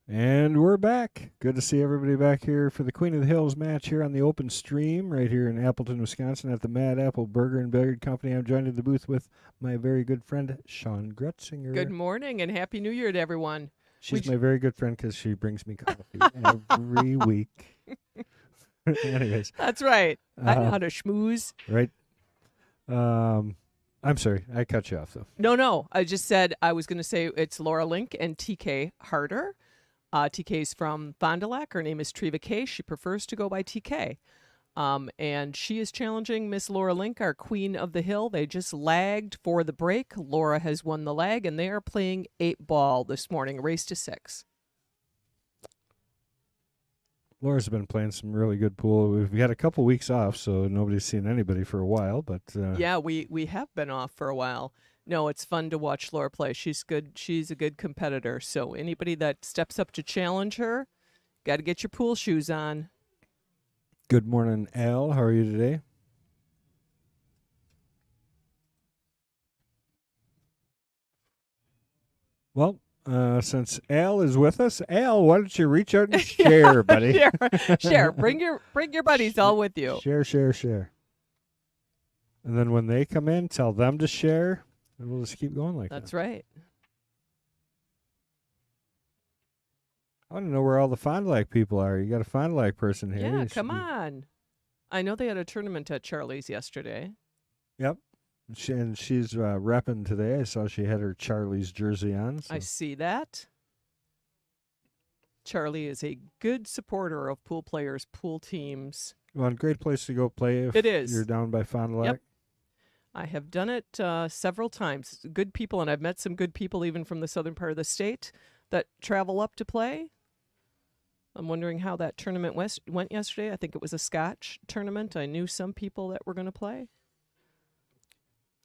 And we're back. Good to see everybody back here for the Queen of the Hills match here on the open stream right here in Appleton, Wisconsin at the Mad Apple Burger and Billiard Company. I'm joined in the booth with my very good friend, Sean Grutzinger. Good morning and Happy New Year to everyone. She's my very good friend because she brings me coffee every week. Anyways. That's right. I know how to schmooze. Right. I'm sorry. I cut you off, though. No. I just said I was going to say it's Laura Link and TK Harter. TK's from Fond du Lac. Her name is Treva K. She prefers to go by TK. And she is challenging Miss Laura Link, our Queen of the Hill. They just lagged for the break. Laura has won the lag, and they are playing 8-ball this morning, race to 6. Laura's been playing some really good pool. We've had a couple weeks off, so nobody's seen anybody for a while. But yeah, we have been off for a while. No, it's fun to watch Laura play. She's good. She's a good competitor. So anybody that steps up to challenge her, got to get your pool shoes on. Good morning, Al. How are you today? Well, since Al is with us, Al, why don't you reach out and share, buddy? Share. Bring your buddies all with you. Share. And then when they come in, tell them to share, and we'll just keep going like that. That's right. I want to know where all the Fond du Lac people are. You got a Fond du Lac person here. Yeah, come on. I know they had a tournament at Charlie's yesterday. Yep. And she's repping today. I saw she had her Charlie's jersey on. So. I see that. Charlie is a good supporter of pool players, pool teams. Well, a great place to go play if it is. You're down by Fond du Lac. Yep. I have done it several times. Good people, and I've met some good people even from the southern part of the state that travel up to play. I'm wondering how that tournament went yesterday. I think it was a Scotch tournament. I knew some people that were going to play.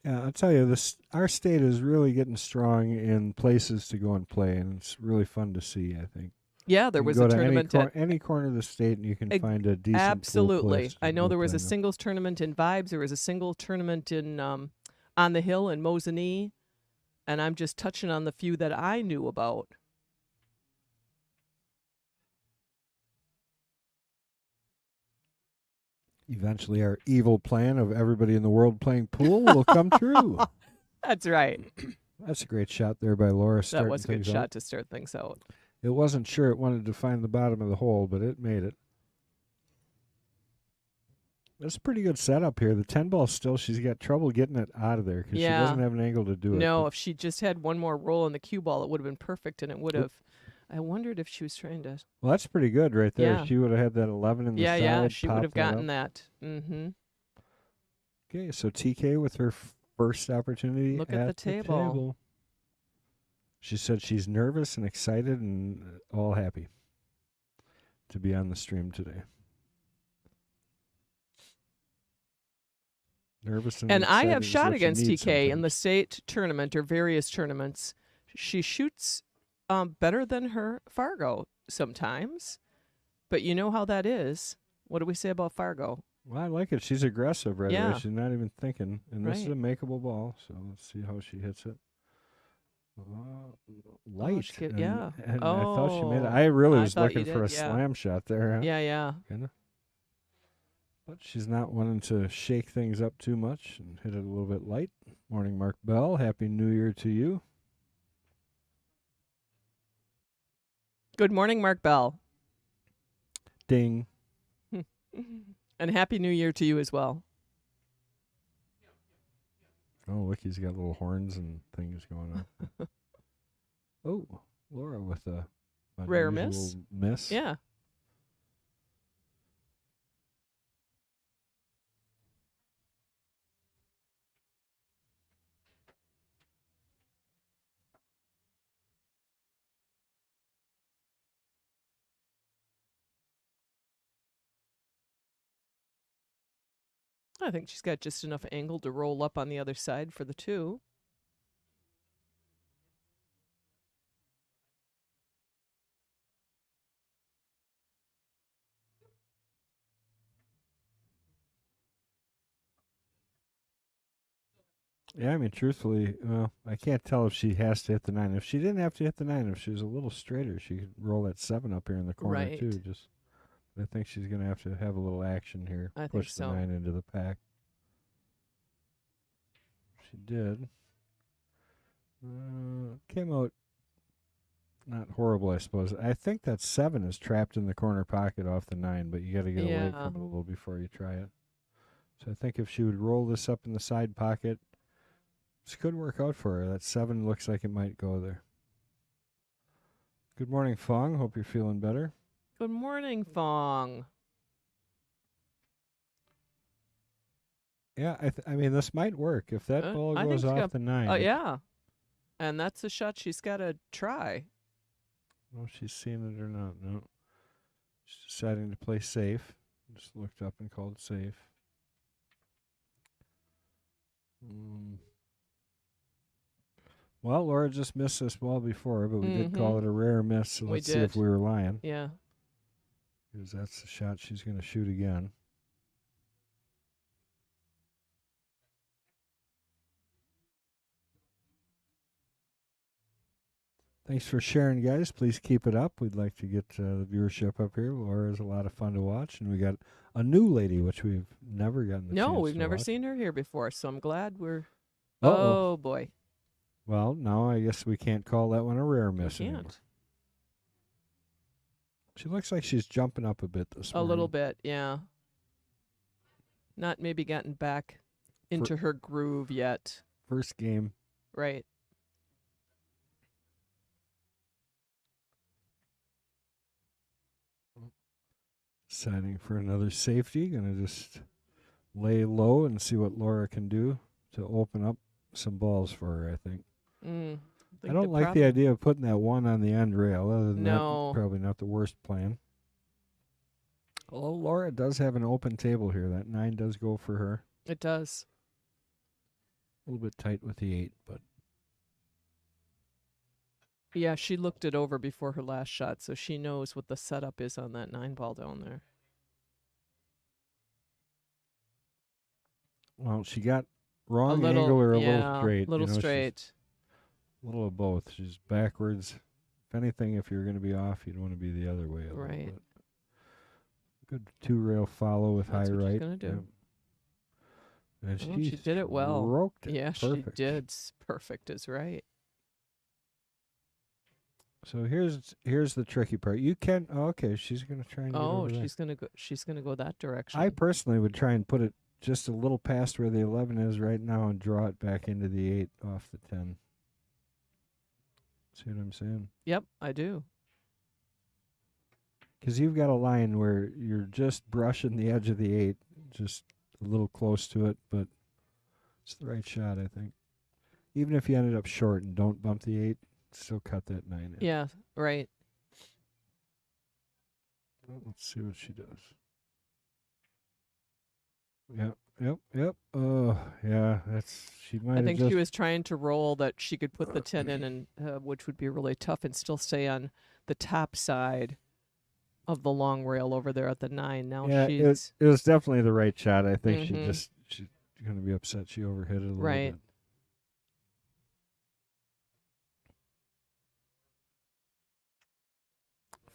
Yeah, I'll tell you, our state is really getting strong in places to go and play, and it's really fun to see, I think. Yeah, there was a tournament at any corner of the state, and you can find a decent absolutely. Pool place I know there was a singles tournament in Vibes. There was a single tournament in on the Hill in Mosinee, and I'm just touching on the few that I knew about. Eventually, our evil plan of everybody in the world playing pool will come true. That's right. That's a great shot there by Laura. That was a good shot to start things out. It wasn't sure it wanted to find the bottom of the hole, but it made it. That's a pretty good setup here. The 10-ball still, she's got trouble getting it out of there because she doesn't have an angle to do it. No, if she just had one more roll in the cue ball, it would have been perfect, and it would have. I wondered if she was trying to. Well, that's pretty good right there. Yeah. She would have had that 11 in the side. Yeah, she would have gotten that. Mm-hmm. Okay, so TK with her first opportunity. Look at the table. She said she's nervous and excited and all happy to be on the stream today. Nervous and I have shot against TK in the state tournament or various tournaments. She shoots better than her Fargo sometimes, but you know how that is. What do we say about Fargo? Well, I like it. She's aggressive right away. She's not even thinking. And this is a makeable ball, so let's see how she hits it. Light. And I thought she made it. I really was looking for a slam shot there. Huh? Yeah. Kinda. But she's not wanting to shake things up too much and hit it a little bit light. Morning, Mark Bell. Happy New Year to you. Good morning, Mark Bell. Ding. And Happy New Year to you as well. Oh, look, he's got little horns and things going on. Oh, Laura with a rare miss. Yeah. I think she's got just enough angle to roll up on the other side for the 2. Yeah, I mean, truthfully, well, I can't tell if she has to hit the 9. If she didn't have to hit the 9, if she was a little straighter, she could roll that 7 up here in the corner too. Right. Just, I think she's going to have a little action here, I think push the so. 9 into the pack. She did. Came out not horrible, I suppose. I think that 7 is trapped in the corner pocket off the 9, but you got to get away Yeah. from it a little before you try it. So I think if she would roll this up in the side pocket, this could work out for her. That 7 looks like it might go there. Good morning, Fong. Hope you're feeling better. Good morning, Fong. Yeah, I mean, this might work. If that ball I think goes she's off got. the 9. Oh, yeah. And that's a shot she's got to try. Oh, she's seen it or not. No. She's deciding to play safe. Just looked up and called safe. Well, Laura just missed this ball before, but we did call it a rare miss. So let's see if we were lying. Yeah. Because that's the shot she's going to shoot again. Thanks for sharing, guys. Please keep it up. We'd like to get the viewership up here. Laura is a lot of fun to watch. And we got a new lady, which we've never gotten the chance to watch. No, we've never seen her here before, so I'm glad we're... Uh-oh. Oh, boy. Well, now I guess we can't call that one a rare miss We anymore. can't. She looks like she's jumping up a bit this morning. A little bit, yeah. Not maybe gotten back into her groove yet. First game. Right. Deciding for another safety. Going to just lay low and see what Laura can do to open up some balls for her, I think. I don't like the idea of putting that 1 on the end rail. Other than that, probably not the worst plan. Although Laura does have an open table here. That 9 does go for her. It does. A little bit tight with the 8, but... Yeah, she looked it over before her last shot, so she knows what the setup is on that 9 ball down there. Well, she got wrong angle or a little straight. A little straight. A little of both. She's backwards. If anything, if you're going to be off, you'd want to be the other way a little bit. Good 2-rail follow with high right. She's gonna do. Yeah. And she did it well. Stroked it. Yeah, Perfect. she did. Perfect is right. So here's the tricky part. You can okay. She's gonna try and get over she's gonna go. She's gonna go that direction. I personally would try and put it just a little past where the 11 is right now and draw it back into the 8 off the 10. See what I'm saying? Yep, I do. Because you've got a line where you're just brushing the edge of the 8, just a little close to it, but it's the right shot, I think. Even if you ended up short and don't bump the 8, still cut that 9 in. Yeah, right. Well, let's see what she does. Yep. Oh, yeah, she might I think she was trying to roll that she could put the 10 in, and which would be really tough, and still stay on the top side of the long rail over there at the 9. Now it was definitely the right shot. I think she's going to be upset she overhit it a little bit.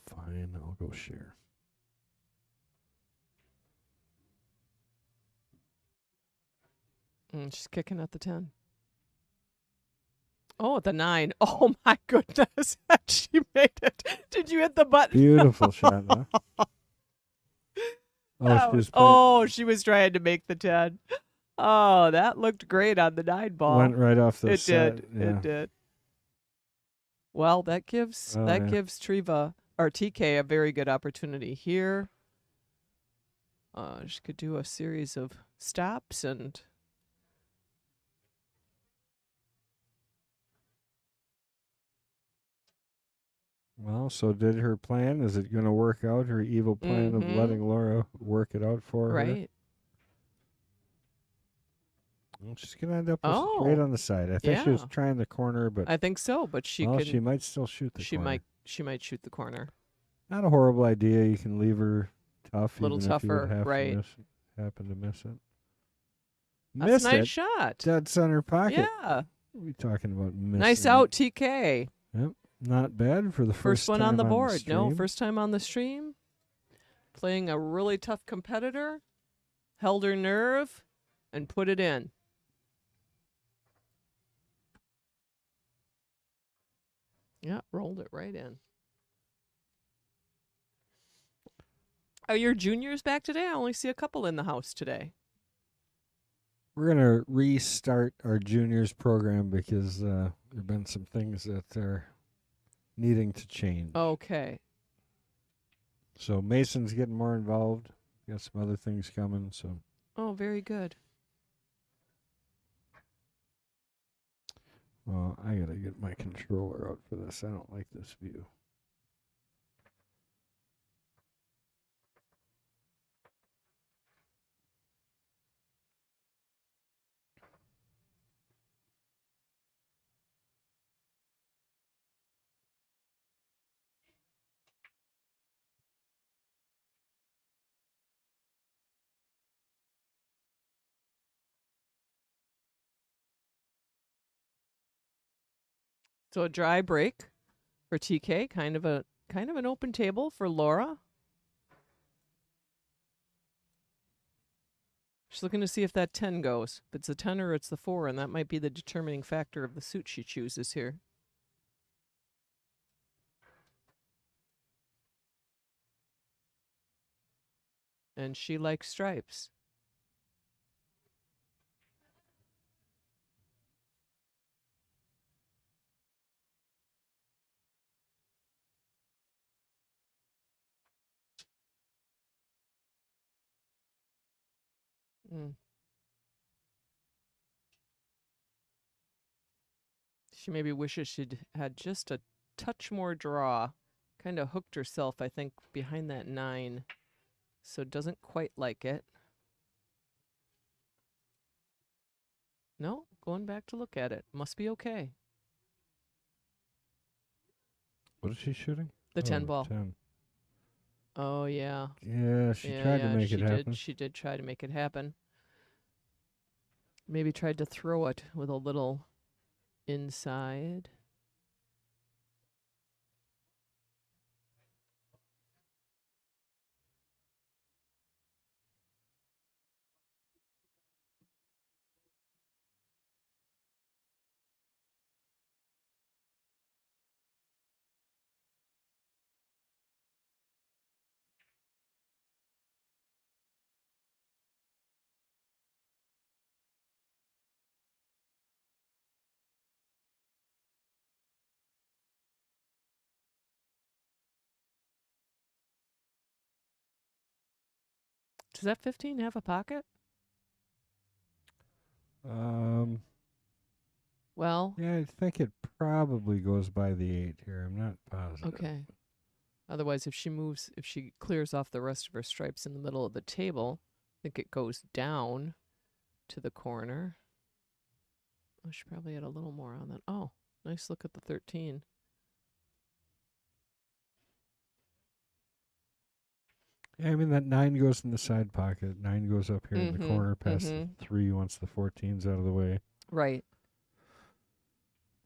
Fine, I'll go share. She's kicking at the 10. Oh, at the 9. Oh, my goodness. She made it. Did you hit the button? Beautiful shot, huh? She was trying to make the 10. Oh, that looked great on the 9 ball. Went right off the side. It did. Well, that gives Triva or TK a very good opportunity here. She could do a series of stops and... Well, so did her plan? Is it going to work out, her evil plan of letting Laura work it out for her? Right. Well, she's going to end up straight on the side. I think she was trying the corner, but... I think so, but she might still shoot the corner. She might shoot the corner. Not a horrible idea. You can leave her tough. A little tougher, right. Happen to miss it. That's Missed a nice it. shot. Dead center pocket. Yeah. What are we talking about missing? Nice out, TK. Yep. Not bad for the First one time on the board. stream. No, first time on the stream. Playing a really tough competitor. Held her nerve and put it in. Yeah, rolled it right in. Are your juniors back today? I only see a couple in the house today. We're going to restart our juniors program because there have been some things that are needing to change. Okay. So Mason's getting more involved. Got some other things coming. So. Oh, very good. Well, I got to get my controller out for this. I don't like this view. So a dry break for TK, kind of an open table for Laura. She's looking to see if that 10 goes. If it's a 10 or it's the 4, and that might be the determining factor of the suit she chooses here. And she likes stripes. She maybe wishes she'd had just a touch more draw. Kind of hooked herself, I think, behind that 9. So doesn't quite like it. No, going back to look at it. Must be okay. What is she shooting? The 10 ball. 10. Oh, yeah. Yeah, she tried to make it happen. She did try to make it happen. Maybe tried to throw it with a little inside. Does that 15 have a pocket? Well, yeah, I think it probably goes by the 8 here. I'm not positive. Okay. Otherwise, if she clears off the rest of her stripes in the middle of the table, I think it goes down to the corner. I should probably add a little more on that. Oh, nice look at the 13. Yeah, I mean, that 9 goes in the side pocket. 9 goes up here in the corner past the 3 once the 14's out of the way. Right.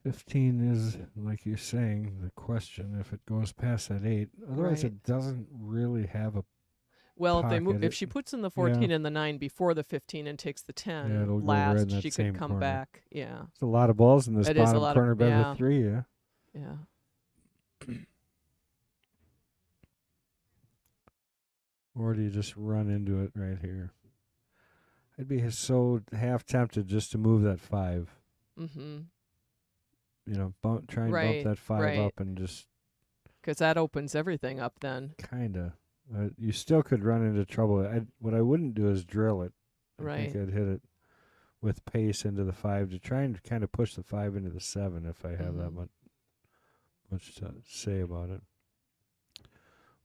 15 is, like you're saying, the question if it goes past that 8. Otherwise, Right. it doesn't really have a Well, pocket. if she puts in the 14 and the 9 before the 15 and takes the 10 it'll go last, right in that she same could come corner. back. Yeah. There's a lot of balls in this It is a bottom lot of- corner by yeah. the 3, yeah. Yeah. Or do you just run into it right here? I'd be so half tempted just to move that 5. Mm-hmm. You know, try and Right, bump that 5 right. up and just Because that opens everything up then. kind of. You still could run into trouble. What I wouldn't do is drill it. I Right. think I'd hit it with pace into the 5 to try and kind of push the 5 into the 7 if I have that much to say about it.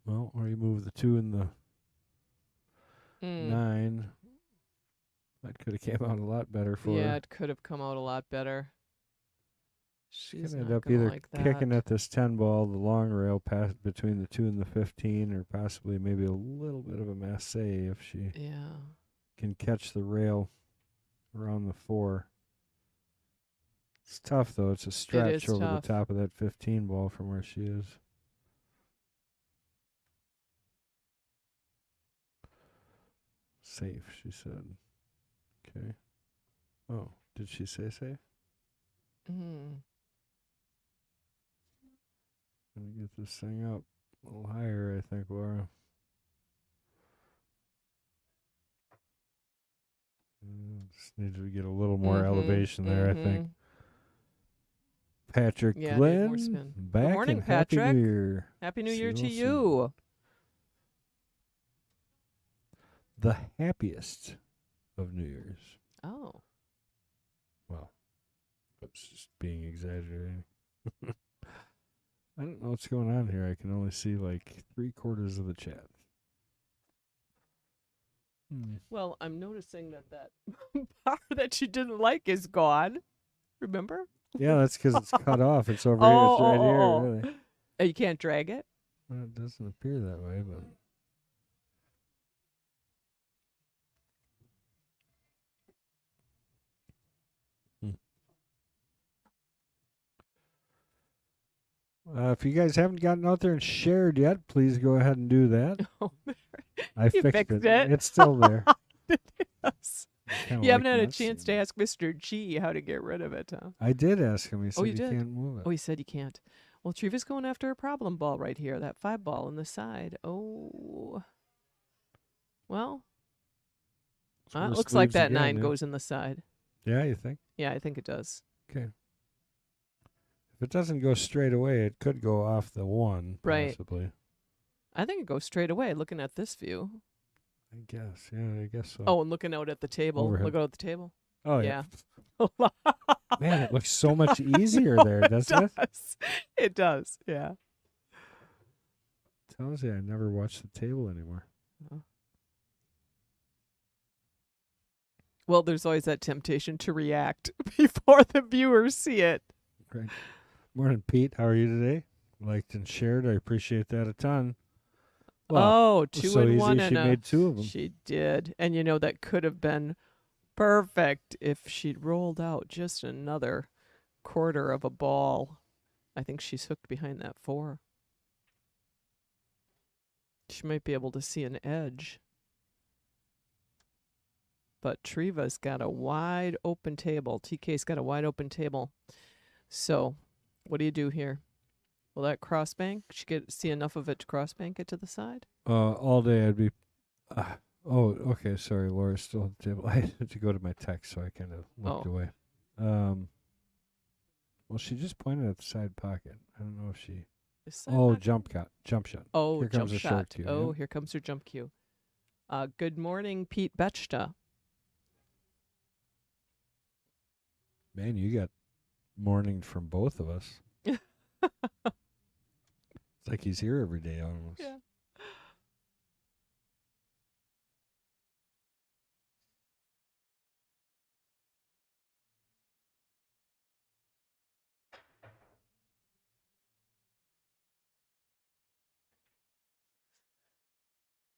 Well, or you move the 2 and the 9. That could have came out a lot better for Yeah, her. it could have come out a lot better. She's Gonna not end up gonna either like that. kicking at this 10 ball, the long rail past between the 2 and the 15, or possibly maybe a little bit of a masse if she Yeah. can catch the rail around the 4. It's tough, though. It's a stretch is over tough. the top of that 15 ball from where she is. Safe, she said. Okay. Oh, did she say safe? Mm. Gonna get this thing up a little higher, I think, Laura. Just needed to get a little more elevation there, I think. Patrick Yeah, need Glenn, more spin. back, Good morning, and Happy Patrick. New Year. Happy New See Year to soon. you. The happiest of New Year's. Oh. Well, that's just being exaggerating. I don't know what's going on here. I can only see like 3/4 of the chat. Well, I'm noticing that bar that you didn't like is gone. Remember? Yeah, that's because it's cut off. It's over Oh, here. It's right oh, here. oh. Really. You can't drag it? Well, it doesn't appear that way, but. If you guys haven't gotten out there and shared yet, please go ahead and do that. I You fixed fixed it. it. It's still there. Yes. Kinda You haven't like had a not chance to seeing it. ask Mr. G how to get rid of it, huh? I did ask him. He said you he did? can't move it. Oh, he said you can't. Well, Treva's going after a problem ball right here, that 5 ball on the side. Oh. Well, it looks like that 9 goes in the side. Yeah, you think? Yeah, I think it does. Okay. If it doesn't go straight away, it could go off the 1, Right. possibly. I think it goes straight away looking at this view. I guess. Yeah, I guess so. Oh, and looking out at the table. Overhead. Look out at the table. Oh, yeah. Yeah. Man, it looks so much easier there, doesn't it? It does, yeah. Tells you I never watch the table anymore. Well, there's always that temptation to react before the viewers see it. Right. Morning, Pete. How are you today? Liked and shared. I appreciate that a ton. Well, 2 so and easy 1 she and made 2 of them. She did. And that could have been perfect if she'd rolled out just another 1/4 of a ball. I think she's hooked behind that 4. She might be able to see an edge. But Treva's got a wide open table. TK's got a wide open table. So, what do you do here? Will that crossbank? She see enough of it to crossbank it to the side? All day I'd be. Okay. Sorry, Laura's still at the table. I had to go to my text, so I kind of looked away. Well, she just pointed at the side pocket. I don't know if she. Jump shot. Oh, here comes jump a shot. short cue. Oh, here comes her jump cue. Good morning, Pete Betchta. Man, you got morning from both of us. It's like he's here every day almost. Yeah.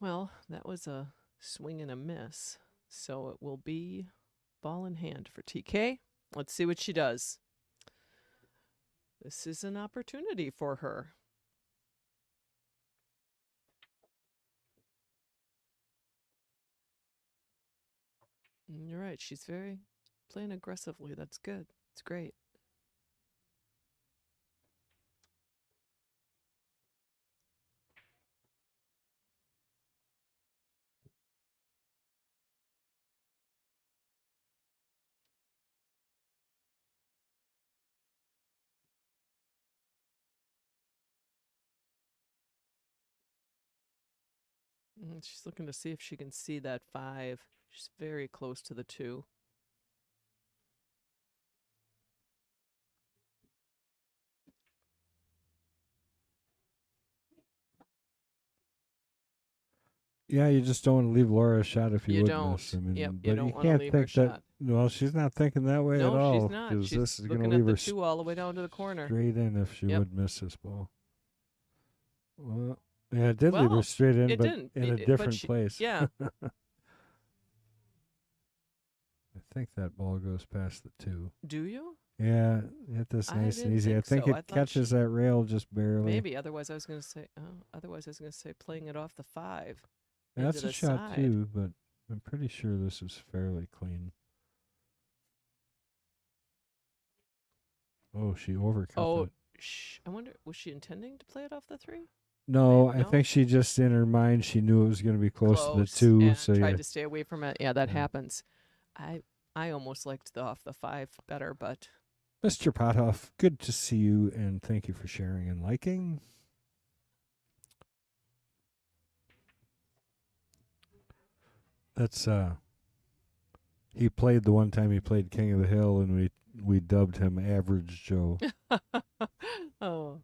Well, that was a swing and a miss. So it will be ball in hand for TK. Let's see what she does. This is an opportunity for her. You're right. She's playing aggressively. That's good. It's great. She's looking to see if she can see that 5. She's very close to the 2. Yeah, you just don't want to leave Laura a shot if you would don't. miss. I mean, Yep, but you don't you want to can't leave her think that. shot. Well, she's not thinking that way at all. No, she's not. Because She's this is going looking to at leave the her 2 all the way down to the corner. straight in if she Yep. would miss this ball. Well, yeah, it did leave her straight in, it but didn't. in a different place. Yeah. I think that ball goes past the 2. Do you? Yeah, hit this I nice and didn't easy. I think think so. it I thought catches that rail just barely. maybe. Otherwise, I was going to say. Oh, otherwise, I was going to say playing it off the 5 That's into a the shot side. too, but I'm pretty sure this is fairly clean. Oh, she overcut it. I wonder, was she intending to play it off the 3? No, Maybe- I think she just in her mind she knew it was going to be close to the 2, and so tried yeah. to stay away from it. Yeah, that Yeah. happens. I almost liked the off the 5 better, but Mr. Potoff, good to see you, and thank you for sharing and liking. That's he played the one time he played King of the Hill, and we dubbed him Average Joe. oh,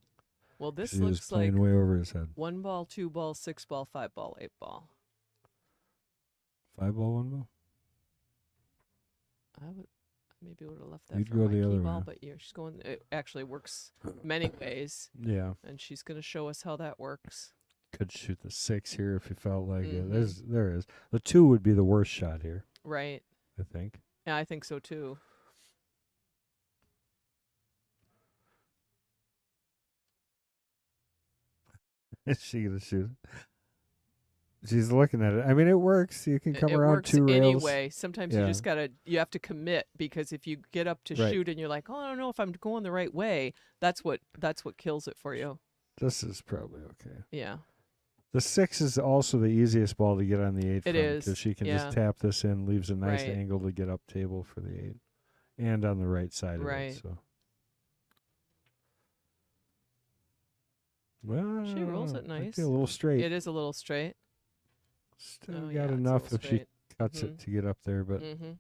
well, this He was looks like playing way over his head. 1 ball, 2 ball, 6 ball, 5 ball, 8 ball. 5 ball, 1 ball. I would have left that You'd for go my the key other ball, way. but yeah, she's going. It actually works many ways, Yeah, and she's going to show us how that works. could shoot the 6 here if you felt like it. Mhm. There is the 2 would be the worst shot here, Right. I think. Yeah, I think so too. Is she gonna shoot it? She's looking at it. I mean, it works. You can come It around works 2 rails. anyway. Sometimes Yeah. you have to commit, because if you get up to Right. shoot and you're like, oh, I don't know if I'm going the right way, that's what kills it for you. This is probably okay. Yeah. The 6 is also the easiest ball to get on the 8 It from, is, because she can yeah. just tap this in, leaves a nice Right. angle to get up table for the 8, and on the right side of Right. it. So, well, She rolls it might nice. be a little straight. It is a little straight. Still Oh, got yeah, it's a enough little if she straight. cuts Mhm. it to get up there, but Mm-hmm.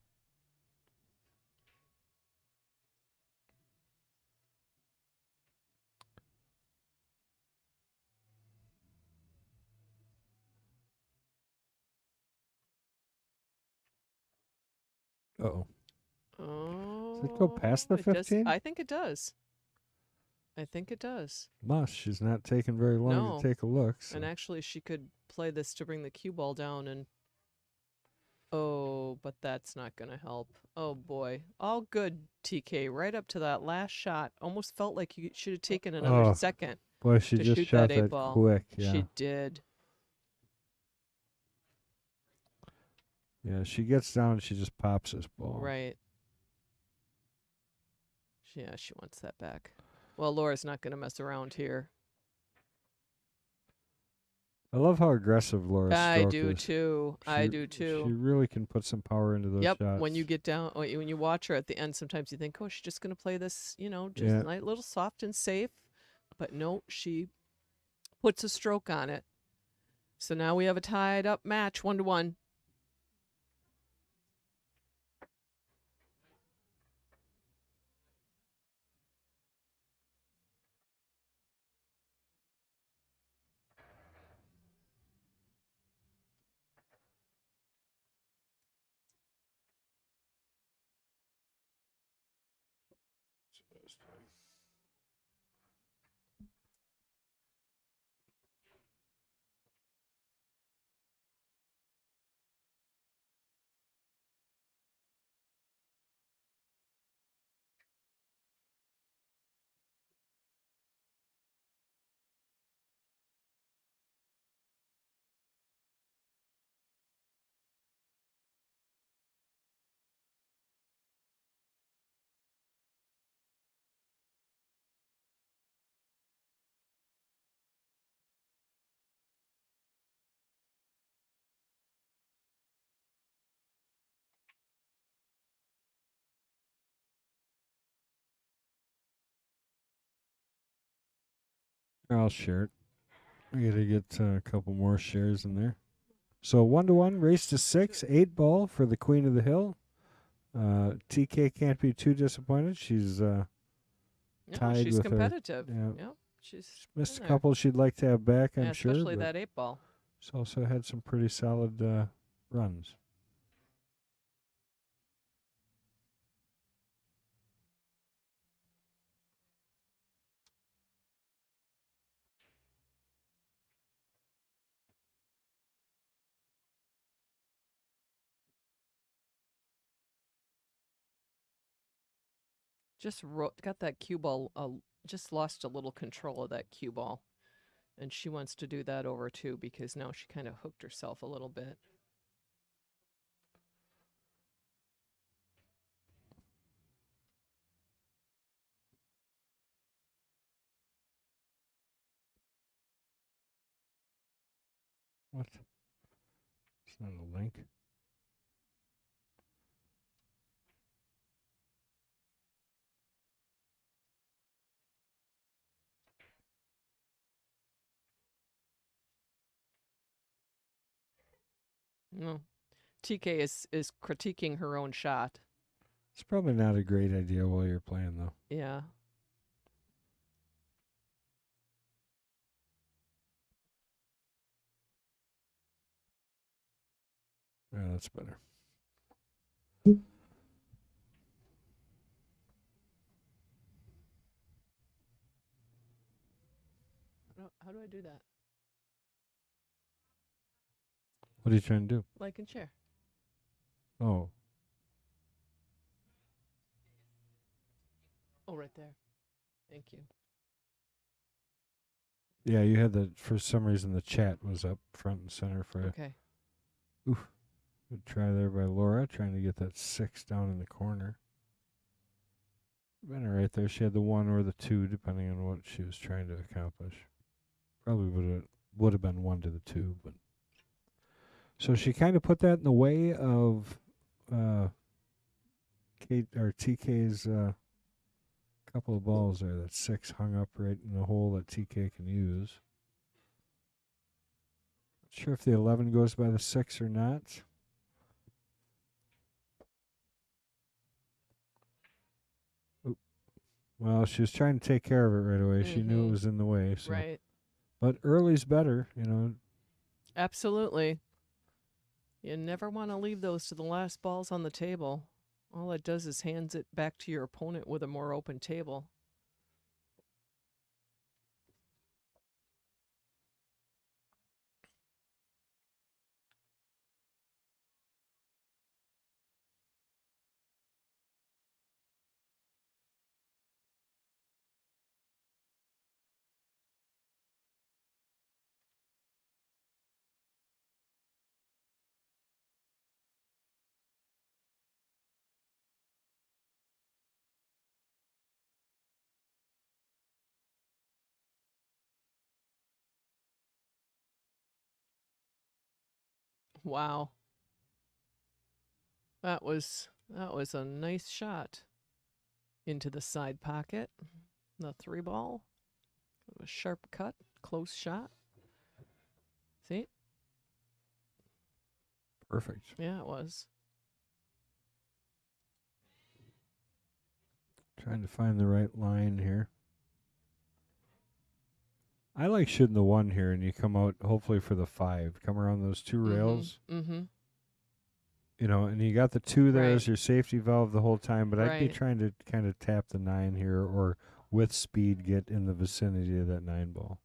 uh-oh. Oh. Does it go past the it does- 15? I think it does. I think it does. Must. She's not taking very long No. to take a look. So. And actually, she could play this to bring the cue ball down and. Oh, but that's not going to help. Oh, boy. All good, TK. Right up to that last shot. Almost felt like you should have taken another Oh, second Boy, she to just shoot shot that 8 that ball. quick. Yeah. She did. Yeah, she gets down and she just pops this ball. Right. Yeah, she wants that back. Well, Laura's not going to mess around here. I love how aggressive Laura's I stroke do is. too. I She- do too. She really can put some power into those Yep. shots. When you get down, when you watch her at the end, sometimes you think, oh, she's just going to play this, just Yeah. a little soft and safe. But no, she puts a stroke on it. So now we have a tied up match, 1-1. I'll share it. We got to get a couple more shares in there. So 1-1, race to 6, 8 ball for the Queen of the Hill. TK can't be too disappointed. She's No, tied she's with her. competitive. Yeah. Yep. She's Missed a in there. couple she'd like to have back, I'm Yeah, sure. especially but that 8 ball. She's also had some pretty solid runs. Just got that cue ball, just lost a little control of that cue ball. And she wants to do that over too because now she kind of hooked herself a little bit. What? It's not a link. No. TK is critiquing her own shot. It's probably not a great idea while you're playing, though. Yeah. Yeah, that's better. How do I do that? What are you trying to do? Like and share. Oh, Oh, right there. Thank you. yeah, you had the, for some reason, the chat was up front and center for you. Okay. Good try there by Laura, trying to get that 6 down in the corner. Been right there. She had the 1 or the 2, depending on what she was trying to accomplish. Probably would have been 1 to the 2, but so she kind of put that in the way of Kate or TK's couple of balls there. That 6 hung up right in the hole that TK can use. Not sure if the 11 goes by the 6 or not. Well, she was trying to take care of it right away. She knew it was in the way. So. Right. But early's better, you know. Absolutely. You never want to leave those to the last balls on the table. All it does is hands it back to your opponent with a more open table. Wow. That was a nice shot into the side pocket. The 3 ball. A sharp cut, close shot. See? Perfect. Yeah, it was. Trying to find the right line here. I like shooting the 1 here, and you come out hopefully for the 5. Come around those 2 rails. Mm-hmm. You know, and you got the 2 there Right. as your safety valve the whole time, but I'd be Right. trying to kind of tap the 9 here or with speed get in the vicinity of that 9 ball.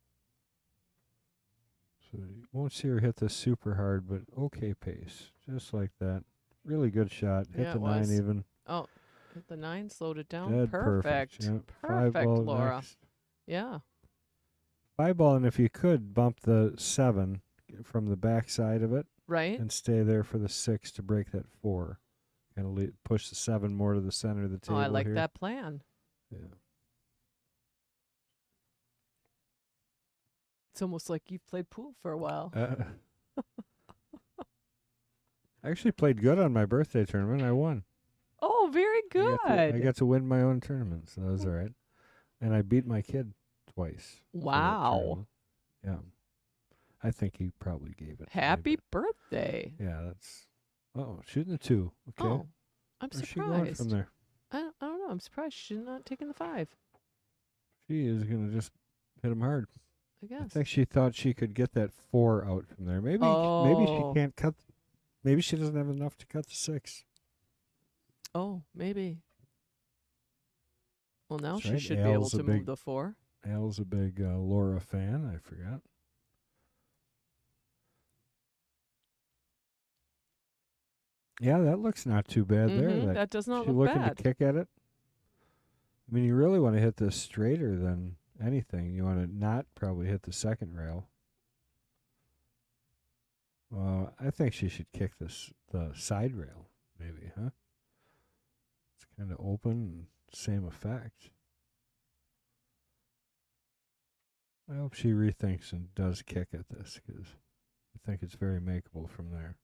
So you won't see her hit this super hard, but okay pace. Just like that. Really good shot. Hit Yeah, the it 9 was. even. Oh, hit the 9, slowed it down. Dead Perfect. Yeah. 5 Perfect, ball Laura. next. Yeah. 5 ball, and if you could bump the 7 from the back side of it Right. and stay there for the 6 to break that 4. Kind of push the 7 more to the center of the Oh, table I like here. that plan. Yeah. It's almost like you've played pool for a while. I actually played good on my birthday tournament. I won. Oh, very good. I got to win my own tournament, so that was all right. And I beat my kid twice. for that Wow. tournament. Yeah. I think he probably gave it. to me, Happy but birthday. yeah, that's. Oh, shooting the 2. Okay. Oh, I'm Where's she going from surprised. there? I don't know. I'm surprised she's not taking the 5. She is going to just hit him hard. I I guess. think she thought she could get that 4 out from there. Maybe she can't cut. Maybe she doesn't have enough to cut the 6. Oh, maybe. Well, now That's she right. should be able Al's a to big- move the 4. Al's a big Laura fan. I forgot. Yeah, that looks not too bad there. That does not she look looking bad. to kick at it. I mean, you really want to hit this straighter than anything. You want to not probably hit the second rail. Well, I think she should kick the side rail, maybe, huh? It's kind of open, same effect. I hope she rethinks and does kick at this, because I think it's very makeable from there.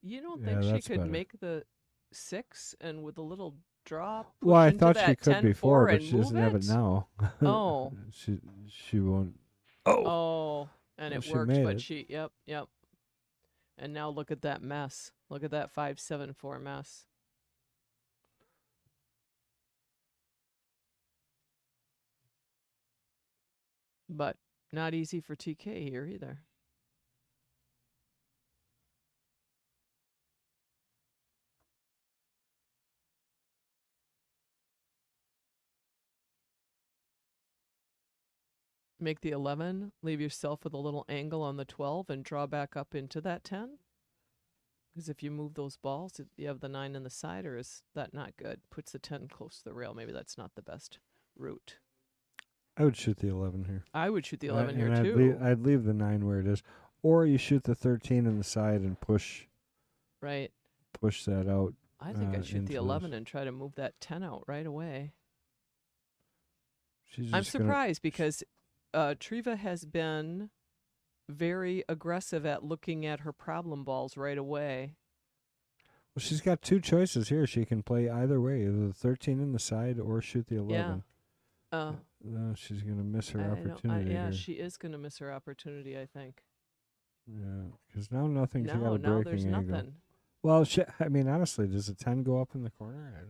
You don't Yeah, think she that's could better. make the 6 and with a little drop Well, push I into thought she that could 10-4 before, but and she move doesn't have it it? now. Oh. she won't. Oh, Oh, and well, it she worked, made but it. yep. And now look at that mess. Look at that 5-7-4 mess. But not easy for TK here either. Make the 11, leave yourself with a little angle on the 12 and draw back up into that 10. Because if you move those balls, you have the 9 in the side, or is that not good? Puts the 10 close to the rail. Maybe that's not the best route. I would shoot the 11 here. I would shoot the 11 here, and too. I'd leave the 9 where it is. Or you shoot the 13 in the side and push Right. that out. I think I'd shoot into the 11 this. and try to move that 10 out right away. She's I'm just gonna. surprised because Triva has been very aggressive at looking at her problem balls right away. Well, she's got two choices here. She can play either way, either the 13 in the side or shoot the 11. Yeah. She's going to miss her Yeah, opportunity here. she is going to miss her opportunity, I think. Yeah, because now nothing's got a Now breaking there's angle. nothing. Well, I mean, honestly, does a 10 go up in the corner?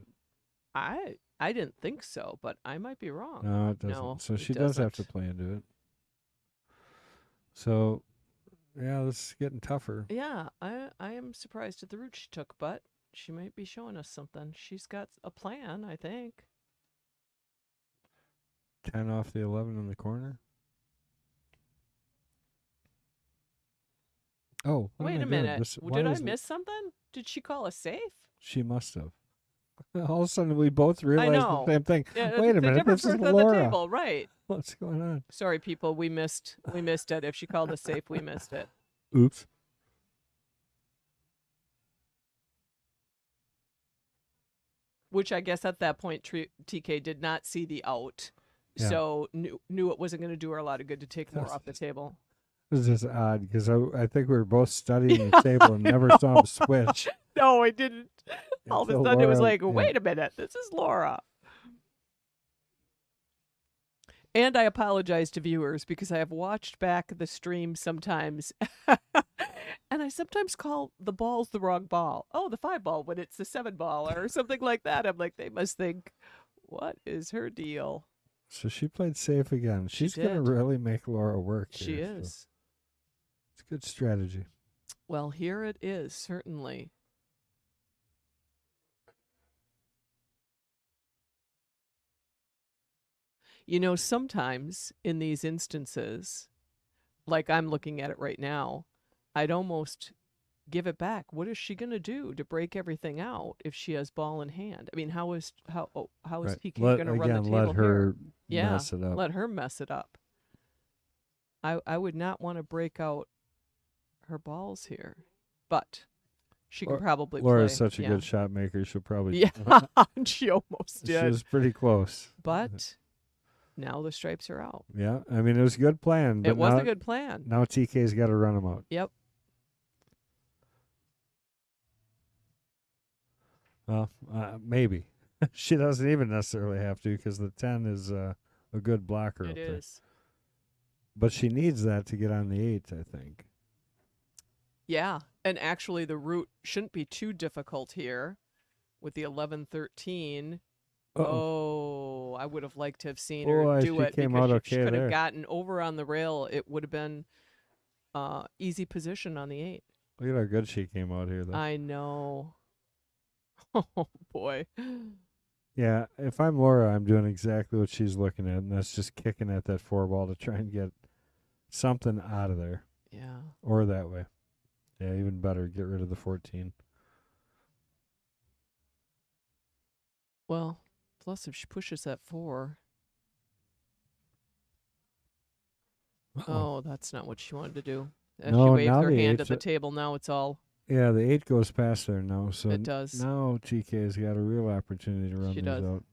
I didn't think so, but I might be wrong. No, it doesn't. No, So it she does have to doesn't. play into it. So, yeah, this is getting tougher. Yeah, I am surprised at the route she took, but she might be showing us something. She's got a plan, I think. 10 off the 11 in the corner. Oh, what Wait am I a doing? minute. Did I miss something? Did she call a safe? She must have. All of a sudden, we both I realized know. the same thing. Yeah, Wait a the minute, different this is person at the Laura. table, right? What's going on? Sorry, people, we missed it. If she called a safe, we missed it. Oops. Which I guess at that point, TK did not see the out, so knew it wasn't going to do her a lot of good to take more off the table. It was just odd because I think we were both studying the table and never saw him switch. No, I didn't. All of a Until sudden, it was Laura- like, wait a minute, this is Laura. And I apologize to viewers because I have watched back the stream sometimes. And I sometimes call the balls the wrong ball. Oh, the 5 ball when it's the 7 ball or something like that. I'm like, they must think, what is her deal? So she played safe again. She's going to really make Laura work. She here, is. So. It's good strategy. Well, here it is, certainly. You know, sometimes in these instances, like I'm looking at it right now, I'd almost give it back. What is she going to do to break everything out if she has ball in hand? I mean, how is TK going to run the table let her here? mess it up. Let her mess it up. I would not want to break out her balls here, but she can probably Laura's play. such a good shot maker. She'll probably. Yeah, she almost did. She was pretty close. But now the stripes are out. Yeah, I mean, it was a good plan. But it was a good plan. Now TK's got to run them out. Yep. Well, maybe. She doesn't even necessarily have to because the 10 is a good blocker up there. It is. But she needs that to get on the 8, I think. Yeah, and actually the route shouldn't be too difficult here with the 11-13. Oh, I would have liked to have seen her do it because if she could have gotten over on the rail, it would have been easy position on the 8. Look at how good she came out here, though. I know. Oh, boy. Yeah, if I'm Laura, I'm doing exactly what she's looking at, and that's just kicking at that 4 ball to try and get something out of there. Yeah. Or that way. Yeah, even better, get rid of the 14. Well, Plus, if she pushes that 4. Oh, that's not what she wanted to do. As she No, waves now her the hand eight's at the table, now it's all. Yeah, the 8 goes past there now. So It does. now TK's got a real opportunity to run She these does. out.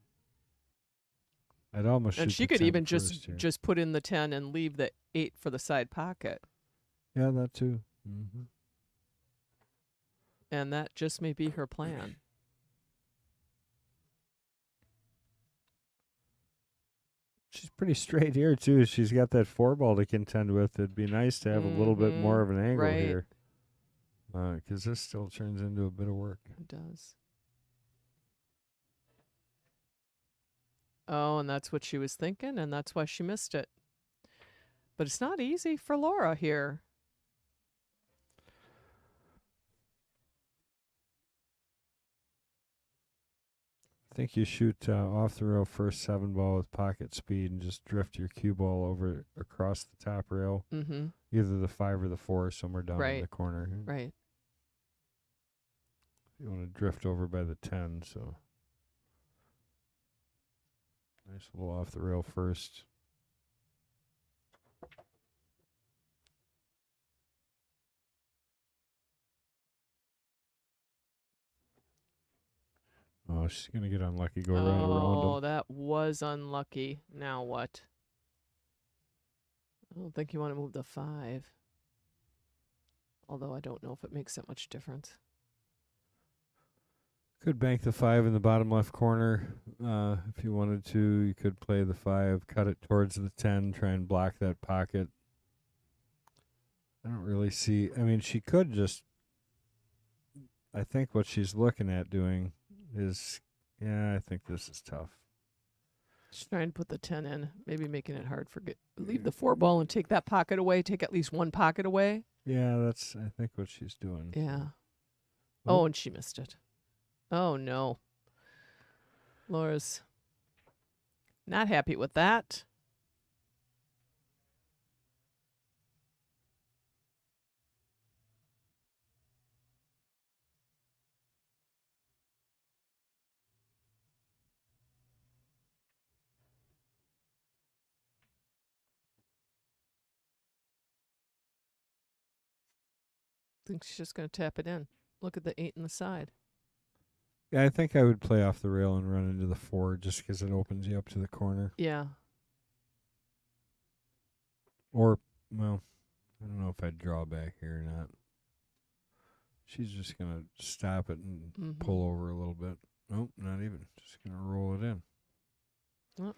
I'd almost And shoot she the could 10 even first here. just put in the 10 and leave the 8 for the side pocket. Yeah, that too. Mm-hmm. And that just may be her plan. She's pretty straight here too. She's got that 4 ball to contend with. It'd be nice to have a little bit more of an angle Right. here. Because this still turns into a bit of work. It does. Oh, and that's what she was thinking, and that's why she missed it. But it's not easy for Laura here. I think you shoot off the rail first 7 ball with pocket speed and just drift your cue ball over across the top rail. Mm-hmm. Either the 5 or the 4 somewhere down in the corner. Right. You want to drift over by the 10, so nice little off the rail first. Oh, she's going to get unlucky, go right around him. Oh, that was unlucky. Now what? I don't think you want to move the 5. Although I don't know if it makes that much difference. Could bank the 5 in the bottom left corner if you wanted to. You could play the 5, cut it towards the 10, try and block that pocket. I don't really see. I mean, she could just. I think what she's looking at doing is. Yeah, I think this is tough. She's trying to put the 10 in, maybe making it hard for leave the 4 ball and take that pocket away, take at least one pocket away. Yeah, that's I think what she's doing. Yeah. Oh, and she missed it. Oh no. Laura's not happy with that. I think she's just going to tap it in. Look at the 8 in the side. Yeah, I think I would play off the rail and run into the 4 just because it opens you up to the corner. Yeah. Or, well, I don't know if I'd draw back here or not. She's just going to stop it and pull over a little bit. Nope, not even. Just going to roll it in. Oh.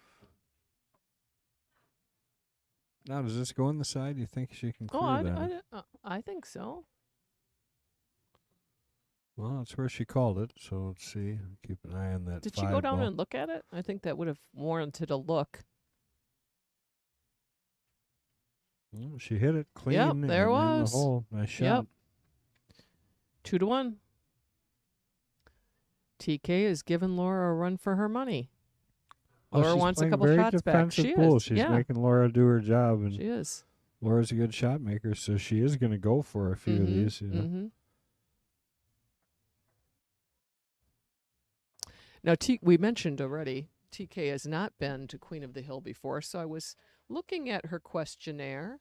Now, does this go on the side? You think she can clear that? I think so. Well, that's where she called it, so let's see. Keep an eye on that. Did she go down and look at it? I think that would have warranted a look. Well, she hit it clean. Yep, there and was. in the hole. Nice shot. Yep. 2-1. TK is giving Laura a run for her money. Laura wants a couple shots back. She is. She's making Laura do her job, and she is. Laura's a good shot maker, so she is going to go for a few of these. You know? Now, we mentioned already, TK has not been to Queen of the Hill before, so I was looking at her questionnaire,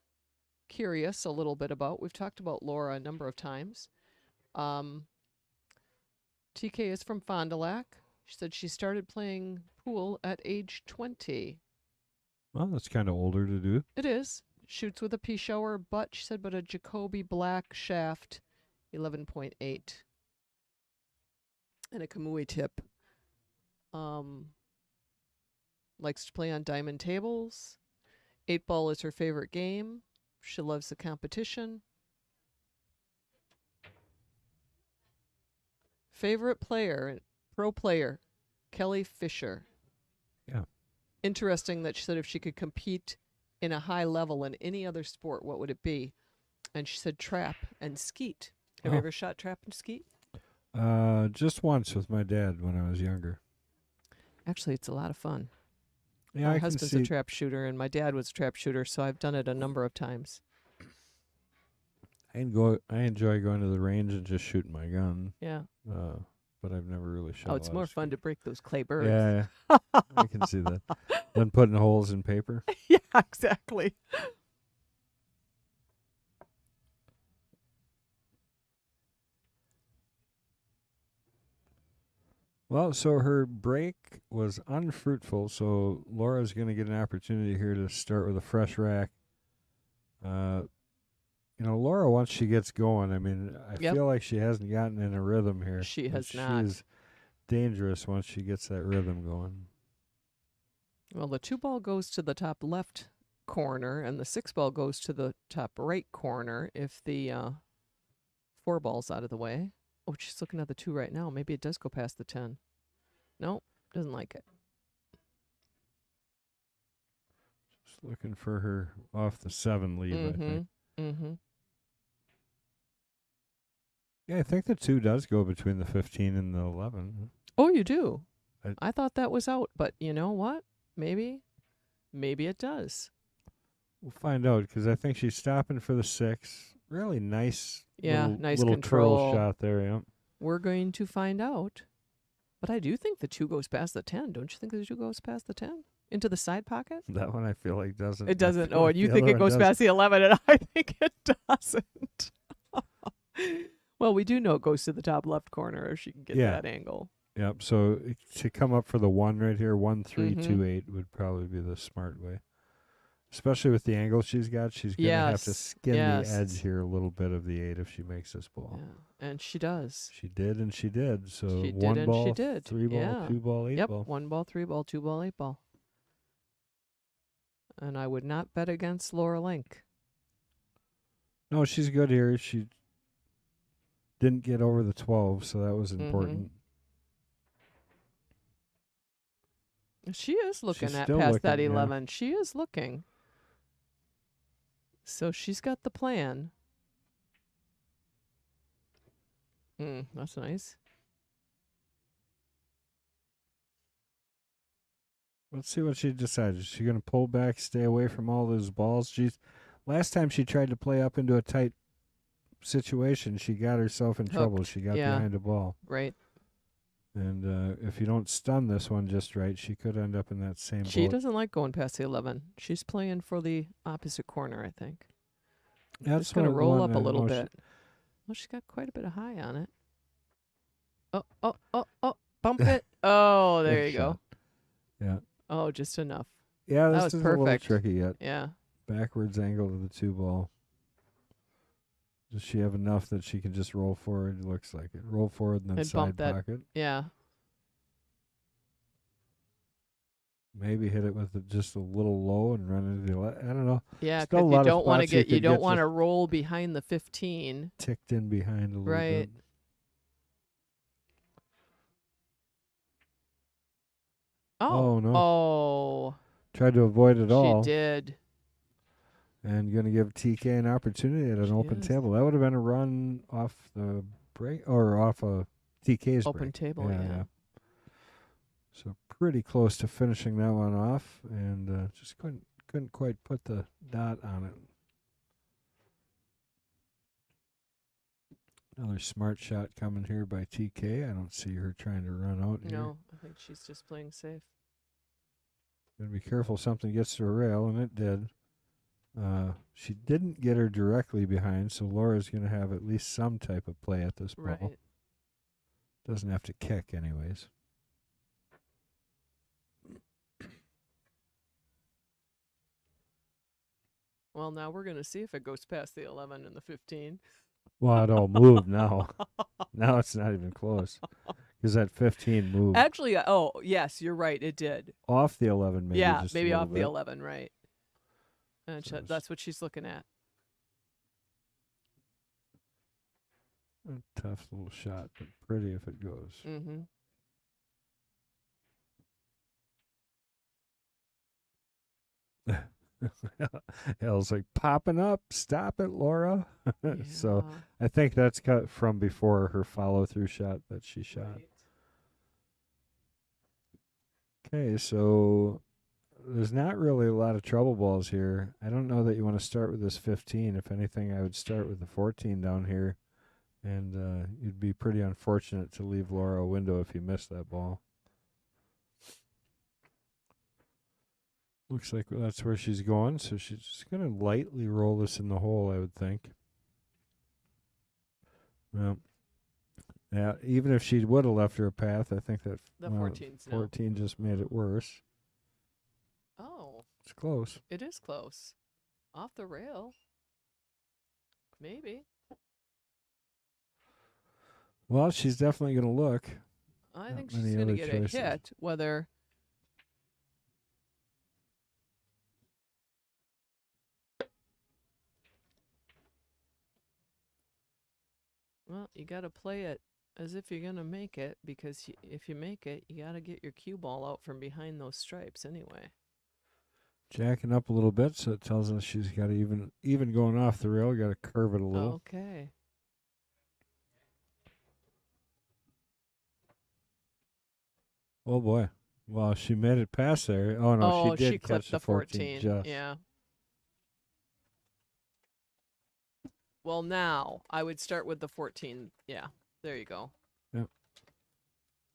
curious a little bit about. We've talked about Laura a number of times. TK is from Fond du Lac. She said she started playing pool at age 20. Well, that's kind of older to do. It is. Shoots with a pea shower butt, she said, but a Jacoby black shaft, 11.8. And a Kamui tip. Likes to play on diamond tables. 8-ball is her favorite game. She loves the competition. Favorite player, pro player, Kelly Fisher. Yeah. Interesting that she said if she could compete in a high level in any other sport, what would it be? And she said trap and skeet. Have you ever shot trap and skeet? Just once with my dad when I was younger. Actually, it's a lot of fun. Yeah, my husband's a trap shooter, and my dad was a trap shooter, so I've done it a number of times. I enjoy going to the range and just shooting my gun. Yeah. but I've never really shot. Oh, it's more fun to break those clay birds. Yeah, I can see that. Than putting holes in paper. Yeah, exactly. Well, so her break was unfruitful, so Laura's going to get an opportunity here to start with a fresh rack. Laura, once she gets going, I mean, I feel like she hasn't gotten in a rhythm here. She has not. She's dangerous once she gets that rhythm going. Well, the 2-ball goes to the top left corner, and the 6-ball goes to the top right corner if the 4-ball's out of the way. Oh, she's looking at the 2 right now. Maybe it does go past the 10. Nope, doesn't like it. Just looking for her off the 7 lead, I think. Mm-hmm. Yeah, I think the 2 does go between the 15 and the 11. Oh, you do? I thought that was out, but you know what? Maybe it does. We'll find out, because I think she's stopping for the 6. Really nice, nice little control curl shot there. Yeah. We're going to find out. But I do think the 2 goes past the 10. Don't you think the 2 goes past the 10? Into the side pocket? That one I feel like doesn't. It doesn't. Oh, And you think it goes past the 11, and I think it doesn't. Well, we do know it goes to the top left corner if she can get that angle. Yep. So to come up for the 1 right here, 1, 3, 2, 8 would probably be the smart way. Especially with the angle she's got, she's going to have to skin the edge here a little bit of the 8 if she makes this ball. Yeah, and she does. She did, and she did. So she 1 did ball, and she did. 3 ball, 2 ball, 8 ball. 1 ball, 3 ball, 2 ball, 8 ball. And I would not bet against Laura Link. No, she's good here. She didn't get over the 12, so that was important. She is looking She's at still past looking, that yeah. 11. She is looking. So she's got the plan. That's nice. Let's see what she decides. Is she going to pull back, stay away from all those balls? Last time she tried to play up into a tight situation, she got herself in trouble. She got behind a ball. Right. And if you don't stun this one just right, she could end up in that same She boat. doesn't like going past the 11. She's playing for the opposite corner, I think. That's just going to roll up a little motion. bit. Well, she's got quite a bit of high on it. Oh, bump it. Oh, there you go. Yeah. Oh, just enough. Yeah, That this was is a little perfect. tricky yet. Yeah. Backwards angle to the 2 ball. Does she have enough that she can just roll forward? It looks like it. Roll forward and then And side bump that. pocket. Yeah. Maybe hit it with just a little low and run into the I don't know. Yeah, Still a because lot you of don't want to spots you get you could don't get want to just roll behind the 15. ticked in behind a little Right. bit. Oh, no. Oh. Tried to avoid it all. She did. And going to give TK an opportunity at an open table. That would have been a run off the break or off of TK's Open break. table, yeah. So pretty close to finishing that one off, and just couldn't quite put the dot on it. Another smart shot coming here by TK. I don't see her trying to run out here. No, I think she's just playing safe. Gotta be careful something gets to a rail, and it did. She didn't get her directly behind, so Laura's going to have at least some type of play at this ball. Right. Doesn't have to kick anyways. Well, now we're going to see if it goes past the 11 and the 15. Well, it all moved now. Now it's not even close. Because that 15 moved. Actually, yes, you're right. It did. Off the 11, maybe. Yeah, just maybe a off little the bit. 11, right. And So that's what she's looking at. A tough little shot, but pretty if it goes. Mm-hmm. Hell's like popping up. Stop it, Laura. Yeah. So I think that's cut from before her follow-through shot that she shot. Right. Okay, so there's not really a lot of trouble balls here. I don't know that you want to start with this 15. If anything, I would start with the 14 down here And you'd be pretty unfortunate to leave Laura a window if you missed that ball. Looks like that's where she's going, so she's just going to lightly roll this in the hole, I would think. Well, yeah, even if she would have left her a path, I think that The 14's no. 14 just made it worse. Oh, It's close. it is close. Off the rail. Maybe. Well, she's definitely going to look. I Not think she's many going to other get choices. a hit, whether... Well, you got to play it as if you're going to make it, because if you make it, you got to get your cue ball out from behind those stripes anyway. Jacking up a little bit, so it tells us she's got to even going off the rail, got to curve it a little. Okay. Oh boy. Well, she made it past there. Oh no, she did clipped catch the 14 just. Yeah. Well, now I would start with the 14. Yeah, there you go.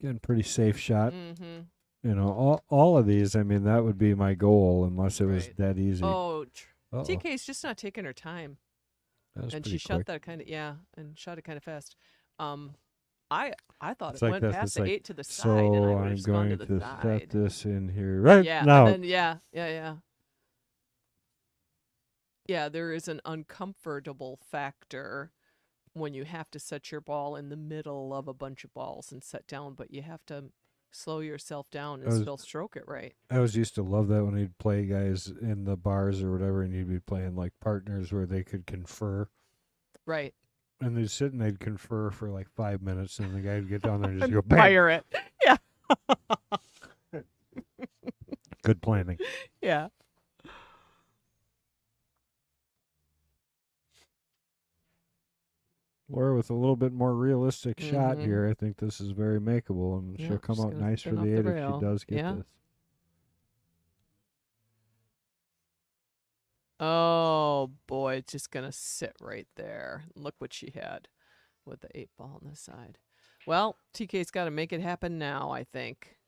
Getting pretty safe shot. Mm-hmm. You know, all of these, I mean, that would be my goal unless it was Right. dead easy. Oh, Uh-oh. TK's just not taking her time. That was And pretty she shot quick. that and shot it kind of fast. I thought It's it like went this, past it's the like, 8 to the So side, and I would I'm have just gone going to to the set side. this in here right Yeah, now. and then yeah, there is an uncomfortable factor when you have to set your ball in the middle of a bunch of balls and set down, but you have to slow yourself down and still stroke it right. I always used to love that when he'd play guys in the bars or whatever, and he'd be playing like partners where they could confer. Right. And they'd sit and they'd confer for like 5 minutes, and the guy would get down there and just go, bam! Fire it. Yeah. Good planning. Yeah. Laura with a little bit more realistic shot Mhm. here. I think this is very makeable, and Yeah, she'll come she's out gonna nice for spin off the the 8 if rail. she does get Yeah. this. Oh, boy, it's just going to sit right there. Look what she had with the 8 ball on the side. Well, TK's got to make it happen now, I think.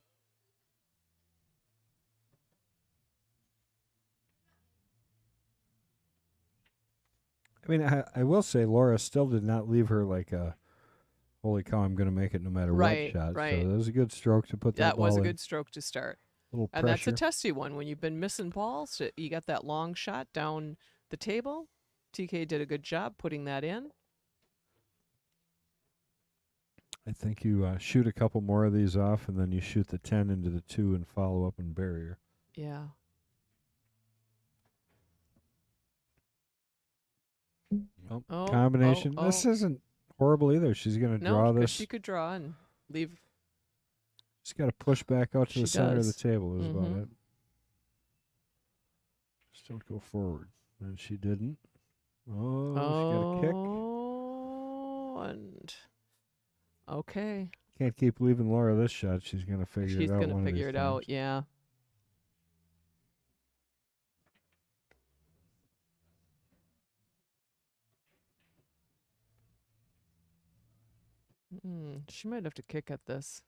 I mean, I will say Laura still did not leave her like a, holy cow, I'm going to make it no matter Right, what shot. right. So that was a good stroke to put that That ball was a in. good stroke to start. A little And pressure. that's a testy one. When you've been missing balls, you got that long shot down the table. TK did a good job putting that in. I think you shoot a couple more of these off, and then you shoot the 10 into the 2 and follow up in barrier. Yeah. Well, Oh, combination. oh, This oh. isn't horrible either. She's going to draw No, because this. she could draw and leave. She's got to push back out to She the center of the does. table is about Mhm. it. Just don't go forward. And she didn't. Oh, she got a kick. Oh, and okay. Can't keep leaving Laura this shot. She's going to figure She's it out going to one of figure these it out, times. yeah. She might have to kick at this.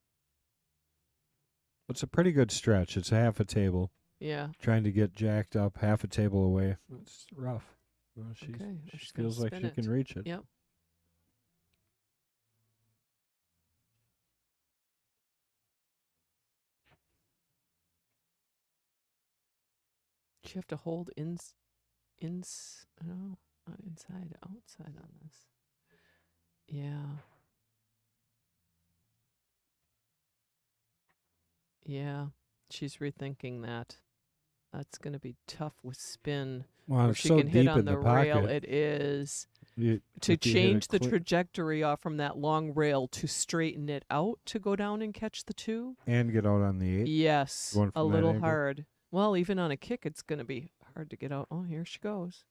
It's a pretty good stretch. It's a half a table. Yeah. Trying to get jacked up half a table away. It's rough. Well, she Okay. she feels like she can reach it. Yep. You have to hold no, not inside, outside on this. Yeah. Yeah. She's rethinking that. That's going to be tough with spin. Well, Or it's she so can hit deep on in the pocket. rail. It is. To To if you hit a change the clear- trajectory off from that long rail to straighten it out to go down and catch the 2. and get out on the 8. Yes, Going a from that little angle? hard. Well, even on a kick, it's going to be hard to get out. Oh, here she goes.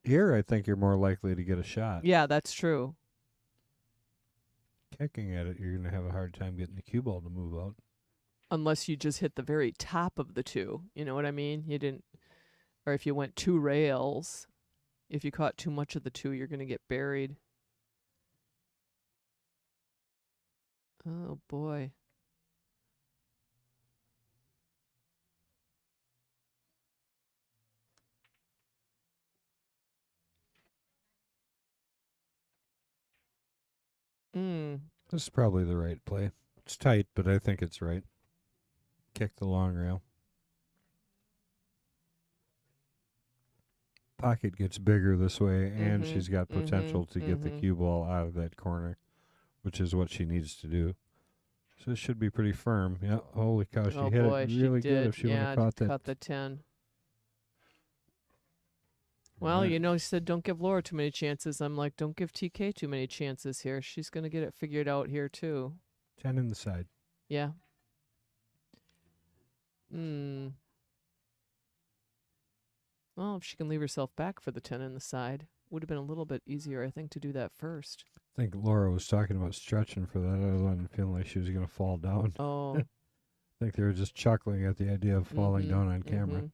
Here, I think you're more likely to get a shot. Yeah, that's true. Kicking at it, you're going to have a hard time getting the cue ball to move out. Unless you just hit the very top of the 2. You know what I mean? You didn't, or if you went 2 rails, if you caught too much of the 2, you're going to get buried. Oh, boy. Mm. This is probably the right play. It's tight, but I think it's right. Kick the long rail. Pocket gets bigger this way, and she's got potential to get the cue ball out of that corner, which is what she needs to do. So it should be pretty firm. Yeah, holy cow, she Oh, hit boy, it she really good did. if she would Yeah, have caught that. caught the 10. Well, you know, he said don't give Laura too many chances. I'm like, don't give TK too many chances here. She's going to get it figured out here, too. 10 in the side. Yeah. Mm. Well, if she can leave herself back for the 10 in the side, would have been a little bit easier, I think, to do that first. I think Laura was talking about stretching for that other one, feeling like she was going to fall down. Oh. I think they were just chuckling at the idea of falling down on camera.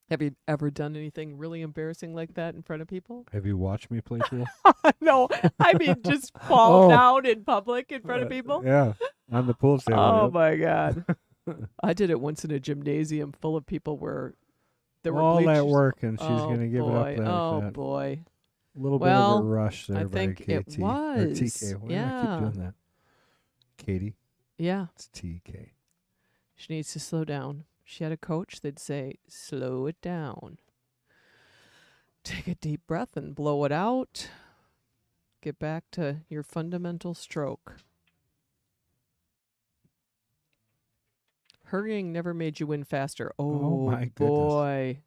Have you ever done anything really embarrassing like that in front of people? Have you watched me play pool? No, I mean just fall down in public in front of people. Yeah, on the pool table. Oh my God. I did it once in a gymnasium full of people where there were all bleachers. that work, and she's going to give it up like Oh that. boy. A little bit of a rush there I by think KT. it Or was. TK. Why do I keep doing that? Katie? Yeah. It's TK. She needs to slow down. She had a coach, they'd say, slow it down. Take a deep breath and blow it out. Get back to your fundamental stroke. Hurrying never made you win faster. Oh my goodness. boy.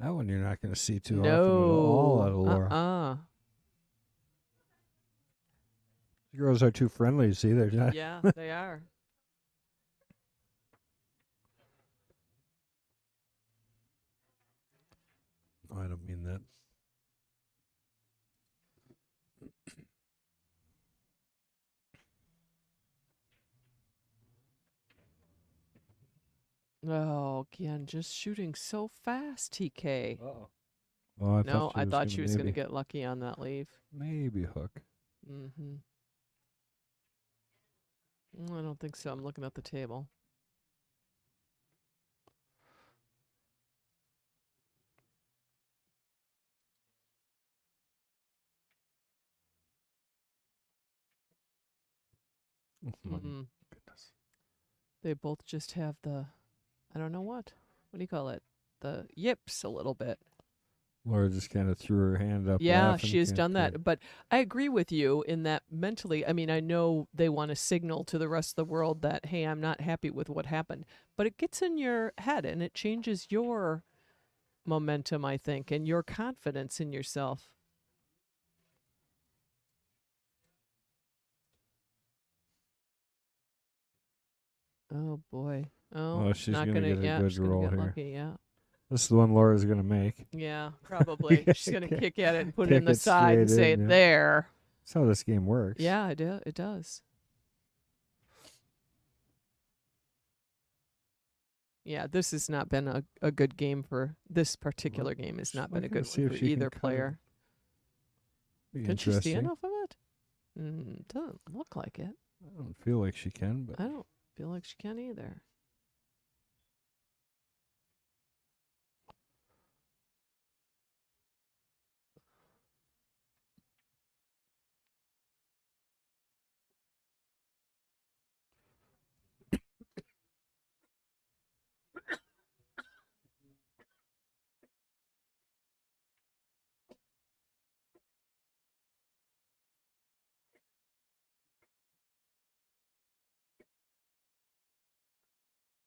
That one you're not going to see too often at all out of Laura. The girls are too friendly, see? They're not. Yeah, they are. Oh, I don't mean that. Oh, again, just shooting so fast, TK. Uh-oh. Oh, I thought she was going to get lucky on that leave. Maybe hook. Mm-hmm. I don't think so. I'm looking at the table. Oh, my goodness. They both just have the, I don't know what. What do you call it? The yips a little bit. Laura just kind of threw her hand up. Yeah, laughing. she has done that. But I agree with you in that mentally, I mean, I know they want to signal to the rest of the world that, hey, I'm not happy with what happened. But it gets in your head and it changes your momentum, I think, and your confidence in yourself. Oh, boy. Oh, she's going to get a good roll here. Lucky, yeah. This is the one Laura's going to make. Yeah, probably. She's going to kick at it and put it in the side and say, there. That's how this game works. Yeah, it does. Yeah, this has not been a good game for this particular game. Has not been a good one for either player. Can she see enough of it? Doesn't look like it. I don't feel like she can, but I don't feel like she can either.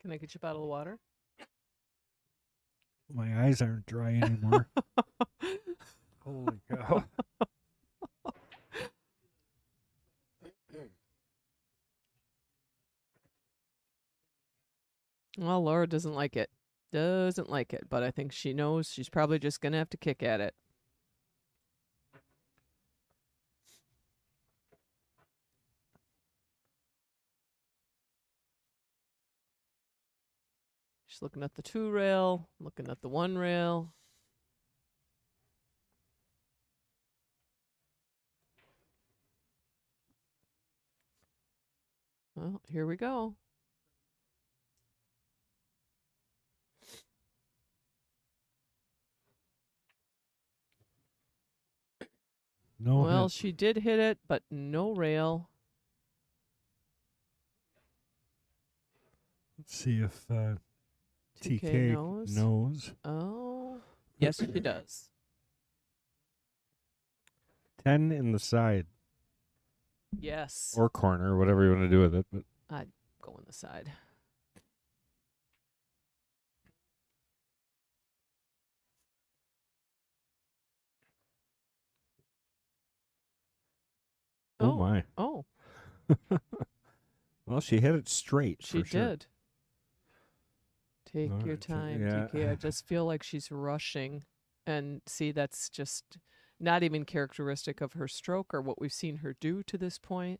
Can I get you a bottle of water? my eyes aren't dry anymore. Holy cow. Well, Laura doesn't like it. Doesn't like it, but I think she knows she's probably just going to have to kick at it. She's looking at the 2 rail, looking at the 1 rail. Well, here we go. No Well, hit. she did hit it, but no rail. Let's see if TK TK knows. knows. Oh, yes, she does. 10 in the side Yes. or corner, whatever you want to do with it. But I'd go on the side. oh my. Oh, Well, she hit it straight. she for sure. did. Take All your right, time, yeah. TK. I just feel like she's rushing. And see, that's just not even characteristic of her stroke or what we've seen her do to this point.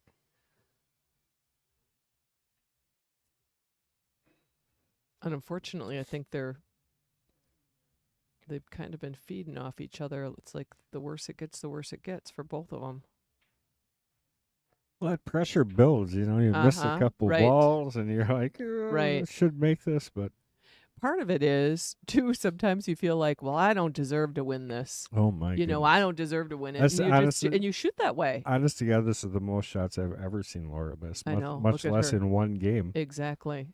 And unfortunately, I think they've kind of been feeding off each other. It's like the worse it gets, the worse it gets for both of them. Well, that pressure builds. You know, you miss a couple right. balls, and you're like, oh, Right. I should make this, but Part of it is, too, sometimes you feel like, well, I don't deserve to win this. oh my You know, goodness. I don't deserve to win it. That's And honestly- and you shoot that way. Honest to God, this is the most shots I've ever seen Laura miss. I know. Much Look at less her. in one game. Exactly.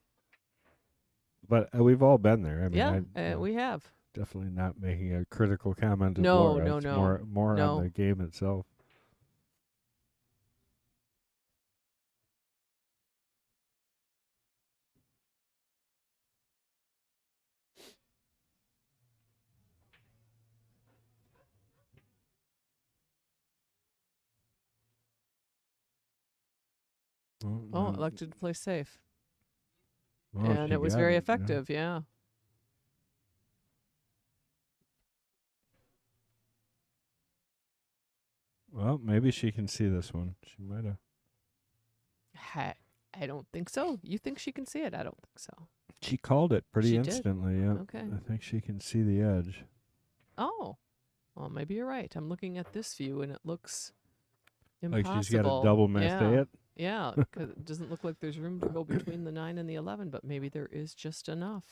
But we've all been there. I mean, Yeah, we have. definitely not making a critical comment of No, Laura. no, It's no. more No. on the game itself. Oh, elected to play safe. well, And she it was got very yeah. effective, yeah. Well, maybe she can see this one. She might have. I don't think so. You think she can see it? I don't think so. She called it pretty She did? instantly. Yeah. Okay. I think she can see the edge. Oh. Well, maybe you're right. I'm looking at this view, and it looks impossible. Like she's got a double missed it. Yeah, because it doesn't look like there's room to go between the 9 and the 11, but maybe there is just enough.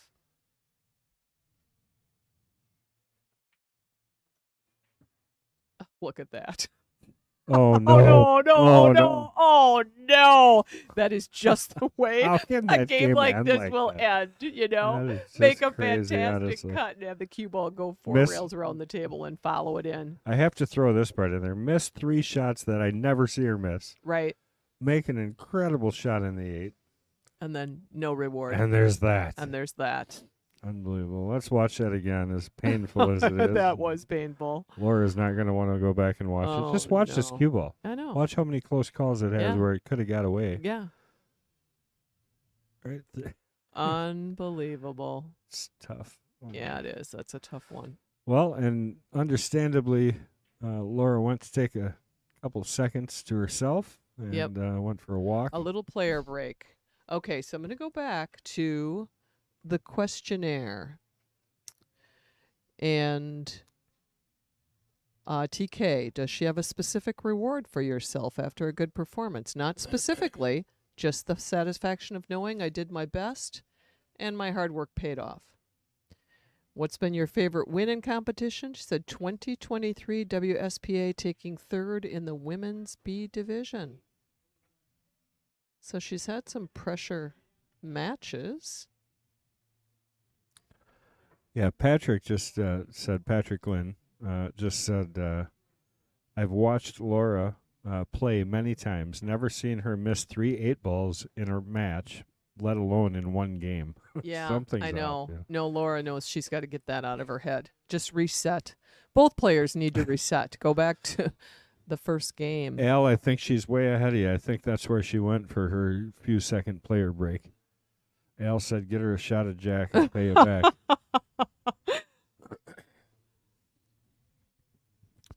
Look at that. Oh no! Oh, no, Oh, no. no. Oh, no. That is just the way How can a that game like end this like will that? end, you know? That is Make just a crazy, fantastic honestly. cut and have the cue ball go 4 Miss- rails around the table and follow it in. I have to throw this part in there. Missed 3 shots that I never see her miss. Right. Make an incredible shot in the 8. And then no reward. And there's that. And there's that. Unbelievable. Let's watch that again, as painful as it is. That was painful. Laura's not going to want to go back and watch Oh, it. Just watch this no. cue ball. I know. Watch how many close calls it has Yeah. where it could have got away. Yeah. Right there. Unbelievable. It's tough. Yeah, it is. That's a tough one. Well, and understandably, Laura went to take a couple seconds to herself and Yep. went for a walk. A little player break. Okay, so I'm going to go back to the questionnaire. And TK, does she have a specific reward for yourself after a good performance? Not specifically, just the satisfaction of knowing I did my best and my hard work paid off. What's been your favorite win in competition? She said 2023 WSPA, taking 3rd in the women's B division. So she's had some pressure matches. Yeah, Patrick just said, Patrick Lynn just said, I've watched Laura play many times, never seen her miss 3 8-balls in a match, let alone in one game. Yeah, Something's I know. off, yeah. No, Laura knows she's got to get that out of her head. Just reset. Both players need to reset. Go back to the first game. Al, I think she's way ahead of you. I think that's where she went for her few second player break. Al said, get her a shot of Jack and pay it back.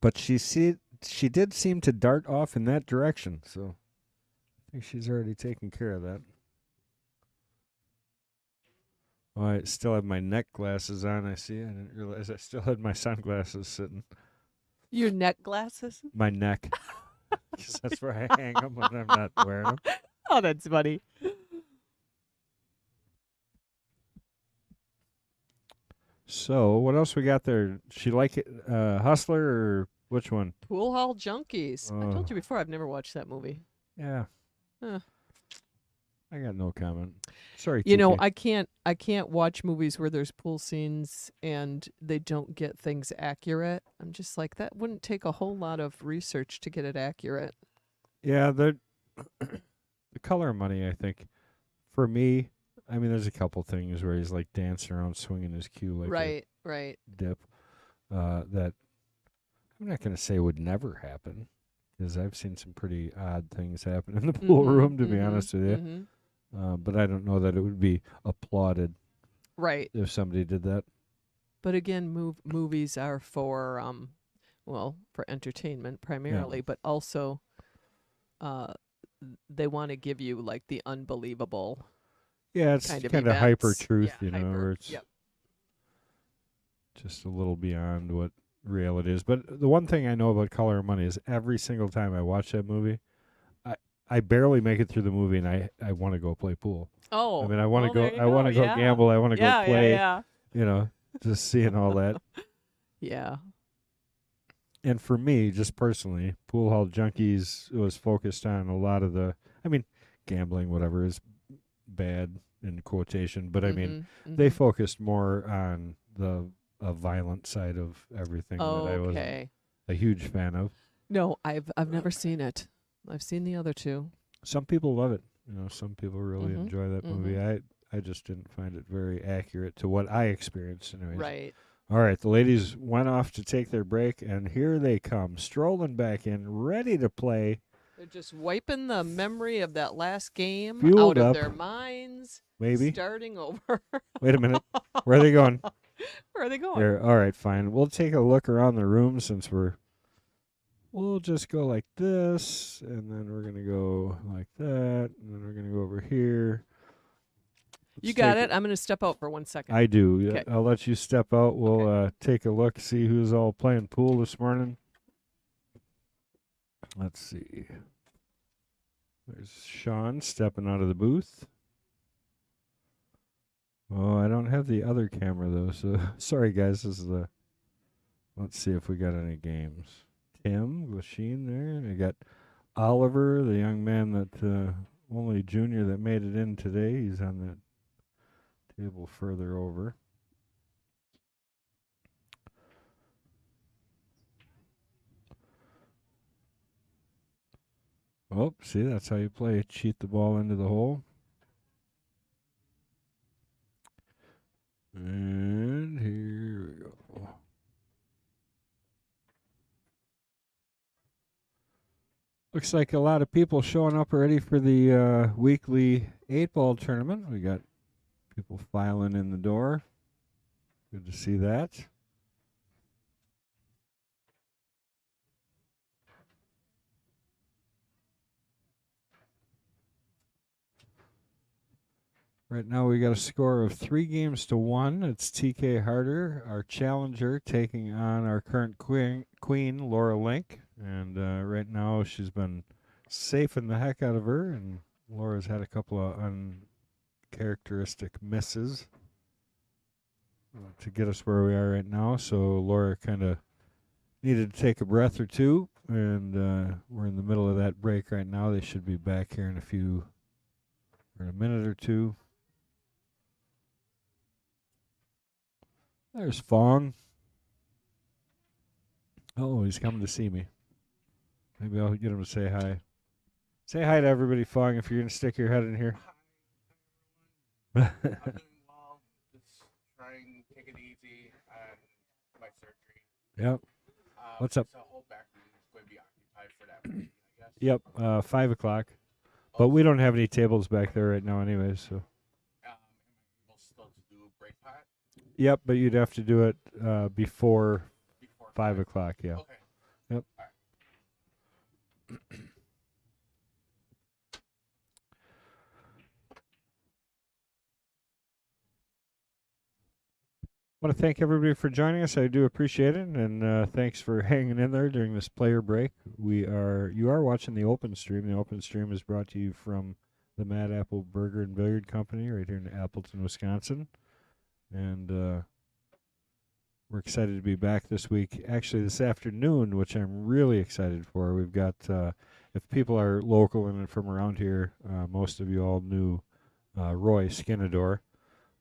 But she did seem to dart off in that direction, so I think she's already taken care of that. Oh, I still have my neck glasses on, I see. I didn't realize I still had my sunglasses sitting. Your neck glasses? My neck. 'Cause that's where I hang them when I'm not wearing them. Oh, that's funny. So, what else we got there? She like it, Hustler or which one? Pool Hall Junkies. I Oh, told you before I've never watched that movie. yeah. Huh. I got no comment. Sorry, You know, TK. I can't watch movies where there's pool scenes and they don't get things accurate. I'm just like that wouldn't take a whole lot of research to get it accurate. Yeah, the color of money. I think for me, I mean, there's a couple things where he's like dancing around, swinging his cue like Right. a dip. That I'm not going to say would never happen, because I've seen some pretty odd things happen in the pool room, to be honest with you. Mm-hmm. But I don't know that it would be applauded Right. if somebody did that. But again, movies are for well, for entertainment primarily, but also uh they want to give you like the unbelievable Yeah, it's kind of kind of hyper events. truth, Yeah, where hyper. it's Yep. just a little beyond what real it is. But the one thing I know about Color of Money is every single time I watch that movie, I barely make it through the movie, and I want to go play pool. Oh, I mean, I want to well, go. there you I want to go Yeah. gamble. I want to go Yeah, play. yeah, You know, just seeing all that. yeah. And for me, just personally, Pool Hall Junkies was focused on a lot of the. I mean, gambling, whatever, is bad in quotation, but I mean, they focused more on the violent side of everything that I wasn't Okay. a huge fan of. No, I've never seen it. I've seen the other two. Some people love it. Some people really Mhm, enjoy that movie. I just didn't find it very accurate to what I experienced, anyways. Right. All right, the ladies went off to take their break, and here they come, strolling back in, ready to play. They're just wiping the memory of that last game Fueled out of up, their minds. maybe. Starting over. Wait a minute. Where are they going? Where are they going? There. All right, fine. We'll take a look around the room since we'll just go like this, and then we're going to go like that, and then we're going to go over here. You got it. I'm going to step out for 1 second. I do. Okay. I'll let you step out. We'll take a look, see who's all playing pool this morning. Let's see. There's Sean stepping out of the booth. Oh, I don't have the other camera, though, so sorry, guys. This is the... Let's see if we got any games. Tim, Glasheen there. I got Oliver, the young man that... only junior that made it in today. He's on that table further over. Oh, see, that's how you play it. Cheat the ball into the hole. And here we go. Looks like a lot of people showing up already for the weekly 8-ball tournament. We got people filing in the door. Good to see that. Right now we got a score of 3-1. It's TK Harter, our challenger, taking on our current queen Laura Link. And right now she's been safing the heck out of her, and Laura's had a couple of uncharacteristic misses to get us where we are right now. So Laura kind of needed to take a breath or two, and we're in the middle of that break right now. They should be back here in a minute or two. There's Fong. Oh, he's coming to see me. Maybe I'll get him to say hi. Say hi to everybody, Fong, if you're going to stick your head in here. I'm doing well. Just trying to take it easy on my surgery. Yep. What's up? So whole back room is going to be occupied for that meeting, I guess. Yep, 5 o'clock. But we don't have any tables back there right now anyway, so. Am I able still to do a break pot? Yep, but you'd have to do it before Before 5 o'clock, yeah. Okay. Yep. All right. I want to thank everybody for joining us. I do appreciate it, and thanks for hanging in there during this player break. You are watching the open stream. The open stream is brought to you from the Mad Apple Burger and Billiard Company right here in Appleton, Wisconsin. And we're excited to be back this week. Actually, this afternoon, which I'm really excited for. We've got, if people are local and from around here, most of you all knew Roy Skinador.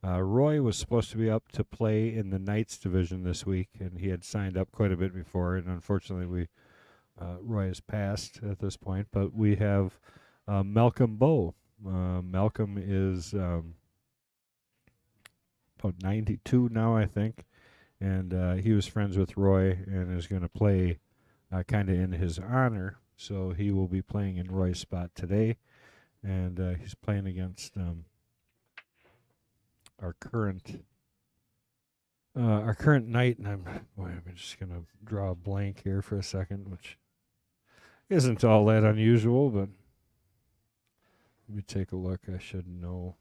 Roy was supposed to be up to play in the Knights division this week, and he had signed up quite a bit before, and unfortunately Roy has passed at this point. But we have Malcolm Bowe. Malcolm is about 92 now, I think, and he was friends with Roy and is going to play kind of in his honor. So he will be playing in Roy's spot today, and he's playing against our current knight. And I'm just going to draw a blank here for a second, which isn't all that unusual, but let me take a look. I should know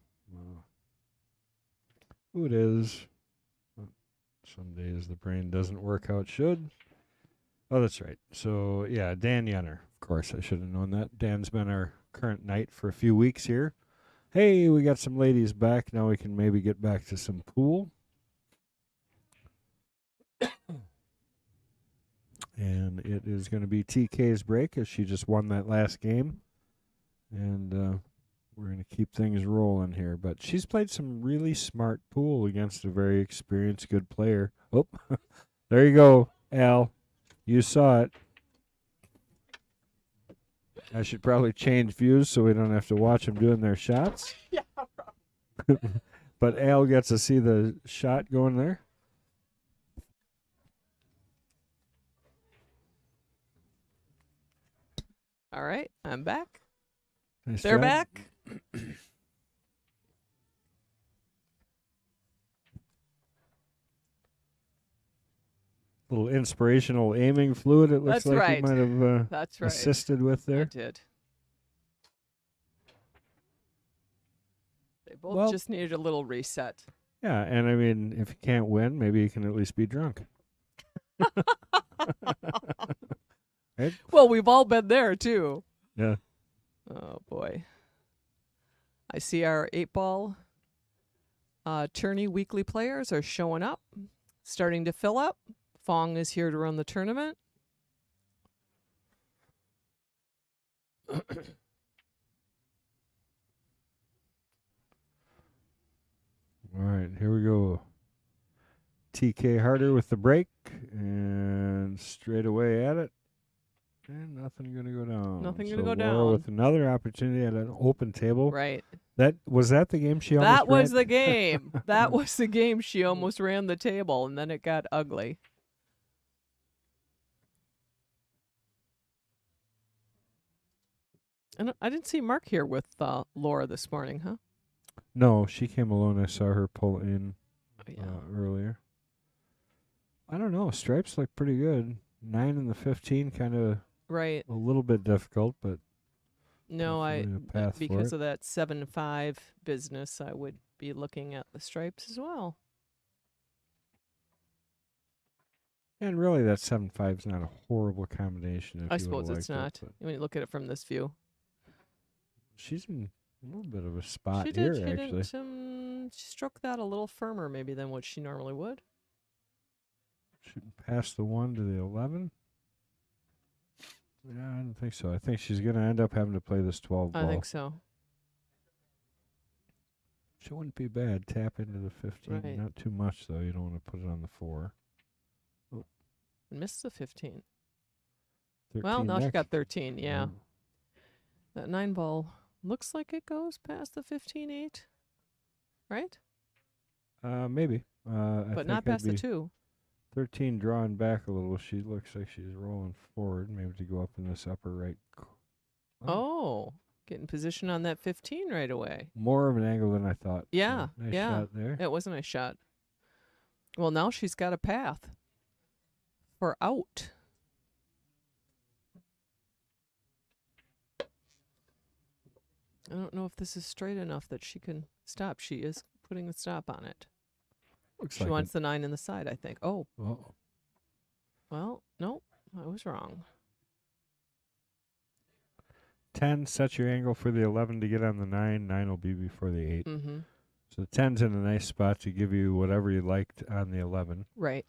who it is. Some days the brain doesn't work how it should. Oh, that's right. So, yeah, Dan Yenner. Of course, I should have known that. Dan's been our current knight for a few weeks here. Hey, we got some ladies back. Now we can maybe get back to some pool. And it is going to be TK's break as she just won that last game. And we're going to keep things rolling here. But she's played some really smart pool against a very experienced, good player. Oh, there you go, Al. You saw it. I should probably change views so we don't have to watch them doing their shots. Yeah. But Al gets to see the shot going there. All right, I'm back. Nice They're job. back. Little inspirational aiming fluid. It looks That's like right. you might have That's right. assisted with I there. did. They both Well- just needed a little reset. Yeah, and I mean, if you can't win, maybe you can at least be drunk. Right? Well, we've all been there too. Yeah. Oh boy. I see our 8-ball tourney weekly players are showing up, starting to fill up. Fong is here to run the tournament. All right, here we go. TK Harter with the break and straight away at it. And nothing going to go down. Nothing So gonna go Laura down. with another opportunity at an open table. Right. Was that the game she almost That was ran? the game. That was the game. She almost ran the table, and then it got ugly. And I didn't see Mark here with Laura this morning, huh? No, she came alone. I saw her pull in Oh, yeah. earlier. I don't know. Stripes look pretty good. 9 and the 15, kind of Right. a little bit difficult, but No, definitely a path for because it. of that 7-5 business, I would be looking at the stripes as well. And really, that 7-5 is not a horrible combination. If I you suppose would've it's liked not it, when you look at it from this view. but she's in a little bit of a spot She here, did. She actually. didn't. She struck that a little firmer, maybe than what she normally would. Shooting past the 1 to the 11. Yeah, I don't think so. I think she's going to end up having to play this 12 ball. I think so. She wouldn't be bad. Tap into the 15. Right. Not too much, though. You don't want to put it on the 4. Missed the 15. 13 Well, now she next. got 13. Yeah, that 9-ball looks like it goes past the 15-8, right? Maybe. I But think not I'd past the be 2. 13 drawing back a little. She looks like she's rolling forward, maybe to go up in this upper right. Oh, get in position on that 15 right away. More of an angle than I thought. Yeah, Nice yeah. shot there. It was a nice shot. Well, now she's got a path for out. I don't know if this is straight enough that she can stop. She is putting a stop on it. Looks She like wants the 9 in the side, I think. Oh, Oh, well, no, I was wrong. 10, set your angle for the 11 to get on the 9. 9 will be before the 8. Mm-hmm. So the 10's in a nice spot to give you whatever you liked on the 11. Right.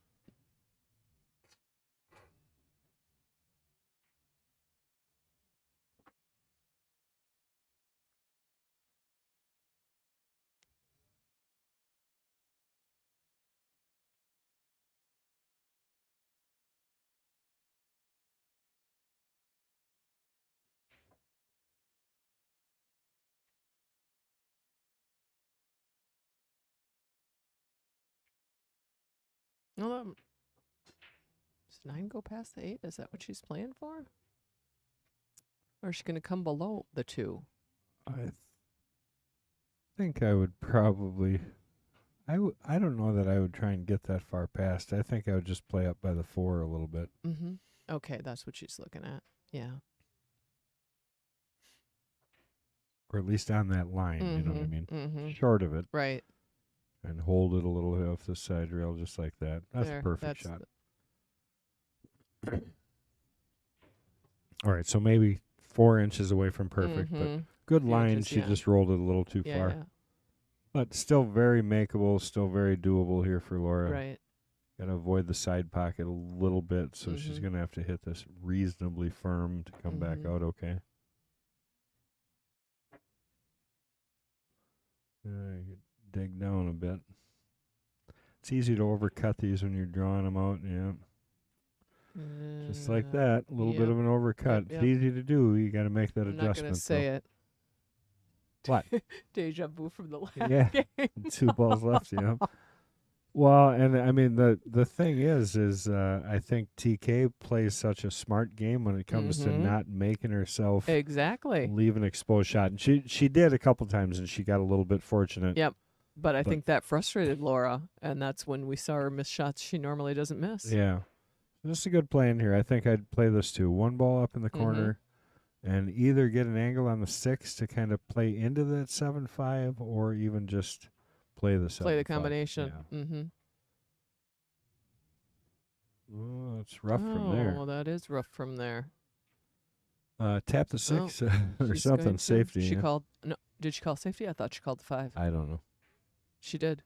Well, does 9 go past the 8? Is that what she's playing for? Or is she going to come below the 2? I think I would probably... I don't know that I would try and get that far past. I think I would just play up by the 4 a little bit. Mm-hmm. Okay, that's what she's looking at. Yeah. Or at least on that line, you know what I mean? Mm-hmm. Short of it. Right. And hold it a little off the side rail just like that. That's There, a perfect that's shot. All right, so maybe 4 inches away from perfect, but good Few line. inches, She yeah. just rolled it a little too Yeah, far. yeah. But still very makeable, still very doable here for Laura. Right. Got to avoid the side pocket a little bit, so she's going to have to hit this reasonably firm to come back out okay. Dig down a bit. It's easy to overcut these when you're drawing them out, yeah. Just like that, a little bit of an overcut. Yep. It's easy to do. You got to make that I'm adjustment. not going to say it. What? Deja vu from the last Yeah. game. 2 balls left, yeah. Well, and I mean the thing is I think TK plays such a smart game when it comes to not making herself exactly leave an exposed shot, and she did a couple times, and she got a little bit fortunate. Yep. But I think that frustrated Laura, and that's when we saw her miss shots she normally doesn't miss. Yeah, this is a good play in here. I think I'd play this too. 1 ball up in the corner, and either get an angle on the 6 to kind of play into that 7-5, or even just play the 7-5. Play the combination. Yeah. Mm-hmm. Oh, it's rough from there. Oh, that is rough from there. Tap the 6 or She's something. going to. Safety. She yeah. called. No, did she call safety? I thought she called the 5. I don't know. She did.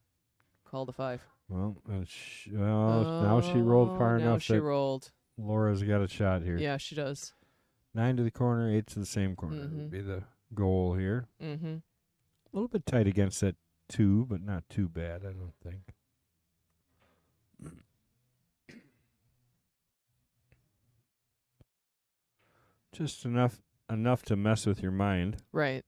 Call the 5. Well, now she rolled far now enough she that rolled. Laura's got a shot here. Yeah, she does. 9 to the corner, 8 to the same corner would be the goal here. Mm-hmm. A little bit tight against that 2, but not too bad, I don't think. Just enough to mess with your mind. Right.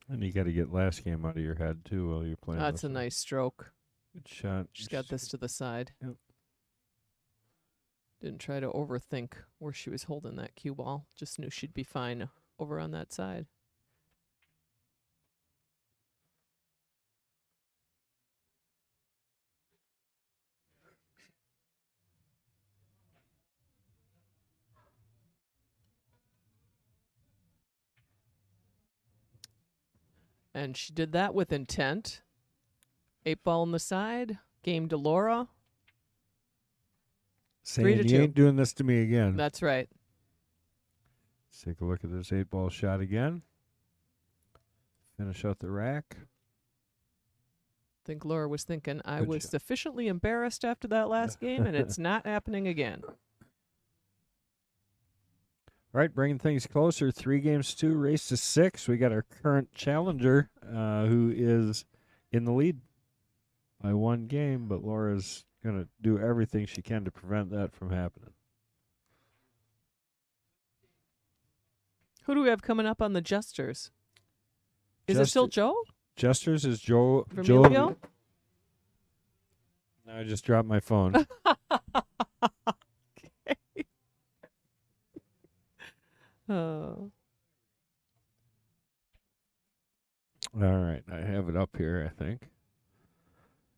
And you got to get last game out of your head, too, while you're playing. That's this a one. nice stroke. Good shot. She's got this to the side. Yep. Didn't try to overthink where she was holding that cue ball. Just knew she'd be fine over on that side. And she did that with intent. 8 ball on the side. Game to Laura. Saying 3-2. you ain't doing this to me again. That's right. Let's take a look at this 8-ball shot again. Finish out the rack. I think Laura was thinking, I Good was shot. sufficiently embarrassed after that last game, and it's not happening again. All right, bringing things closer. 3 games to 2, race to 6. We got our current challenger who is in the lead by 1 game, but Laura's going to do everything she can to prevent that from happening. Who do we have coming up on the Jesters? Is it still Joe? Jesters is Joe. Vermilio? Now I just dropped my phone. Okay. Oh. All right, I have it up here, I think.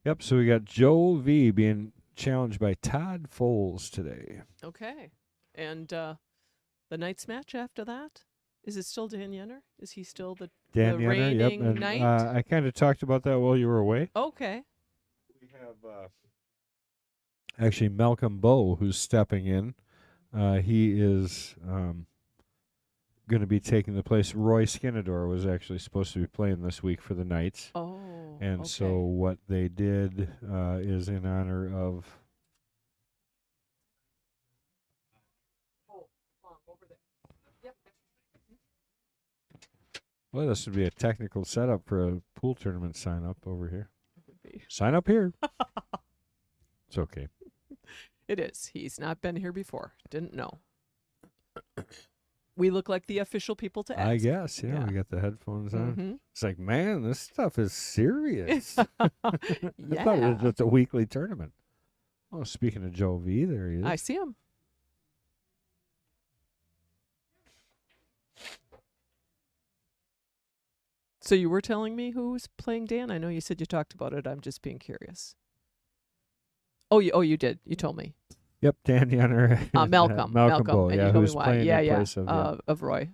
Yep, so we got Joe V being challenged by Todd Foles today. Okay. And the night's match after that? Is it still Dan Yenner? Is he still the Dan the Yenner, yep. reigning And knight? I kind of talked about that while you were away. Okay. We have actually Malcolm Bowe who's stepping in. He is going to be taking the place. Roy Skinador was actually supposed to be playing this week for the Knights. Oh. And okay. so what they did is in honor of. Oh, over there. Yep. Well, this would be a technical setup for a pool tournament sign up over here. Would be. Sign up here. It's okay. It is. He's not been here before. Didn't know. We look like the official people to ask. I guess, yeah. Yeah. We got the headphones on. Mm-hmm. It's like, man, this stuff is serious. I thought it Yeah. was just a weekly tournament. Oh, speaking of Joe V, there he is. I see him. So you were telling me who's playing Dan? I know you said you talked about it. I'm just being curious. Oh, you did. You told me. Yep, Dan Yenner. Malcolm. Malcolm Bowe, And yeah, you told me who's why. playing Yeah, in yeah. place Of Roy.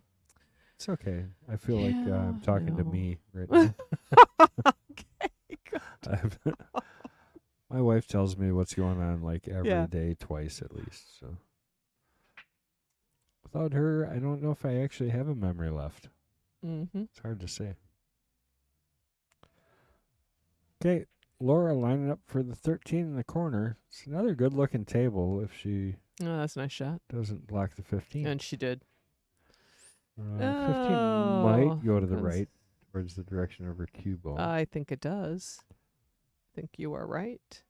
It's okay. I feel like I'm Yeah, talking to no. me right now. Okay. Good. My wife tells me what's going on like every Yeah. day, twice at least. So without her, I don't know if I actually have a memory left. Mm-hmm. It's hard to say. Okay, Laura lining up for the 13 in the corner. It's another good-looking table if she Oh, that's a nice shot. doesn't block the 15. And she did. 15 Oh, might go to the that's- right towards the direction of her cue ball. I think it does. I think you are right.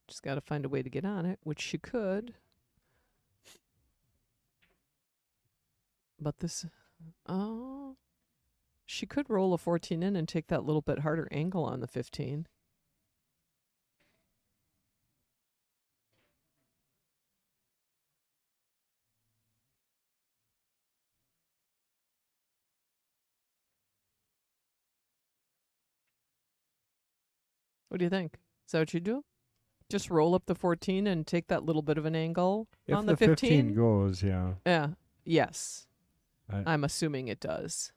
Just got to find a way to get on it, which she could. But this, oh, she could roll a 14 in and take that little bit harder angle on the 15. What do you think? Is that what you do? Just roll up the 14 and take that little bit of an angle If on the the 15? goes, yeah. Yeah. Yes. I- I'm assuming it does.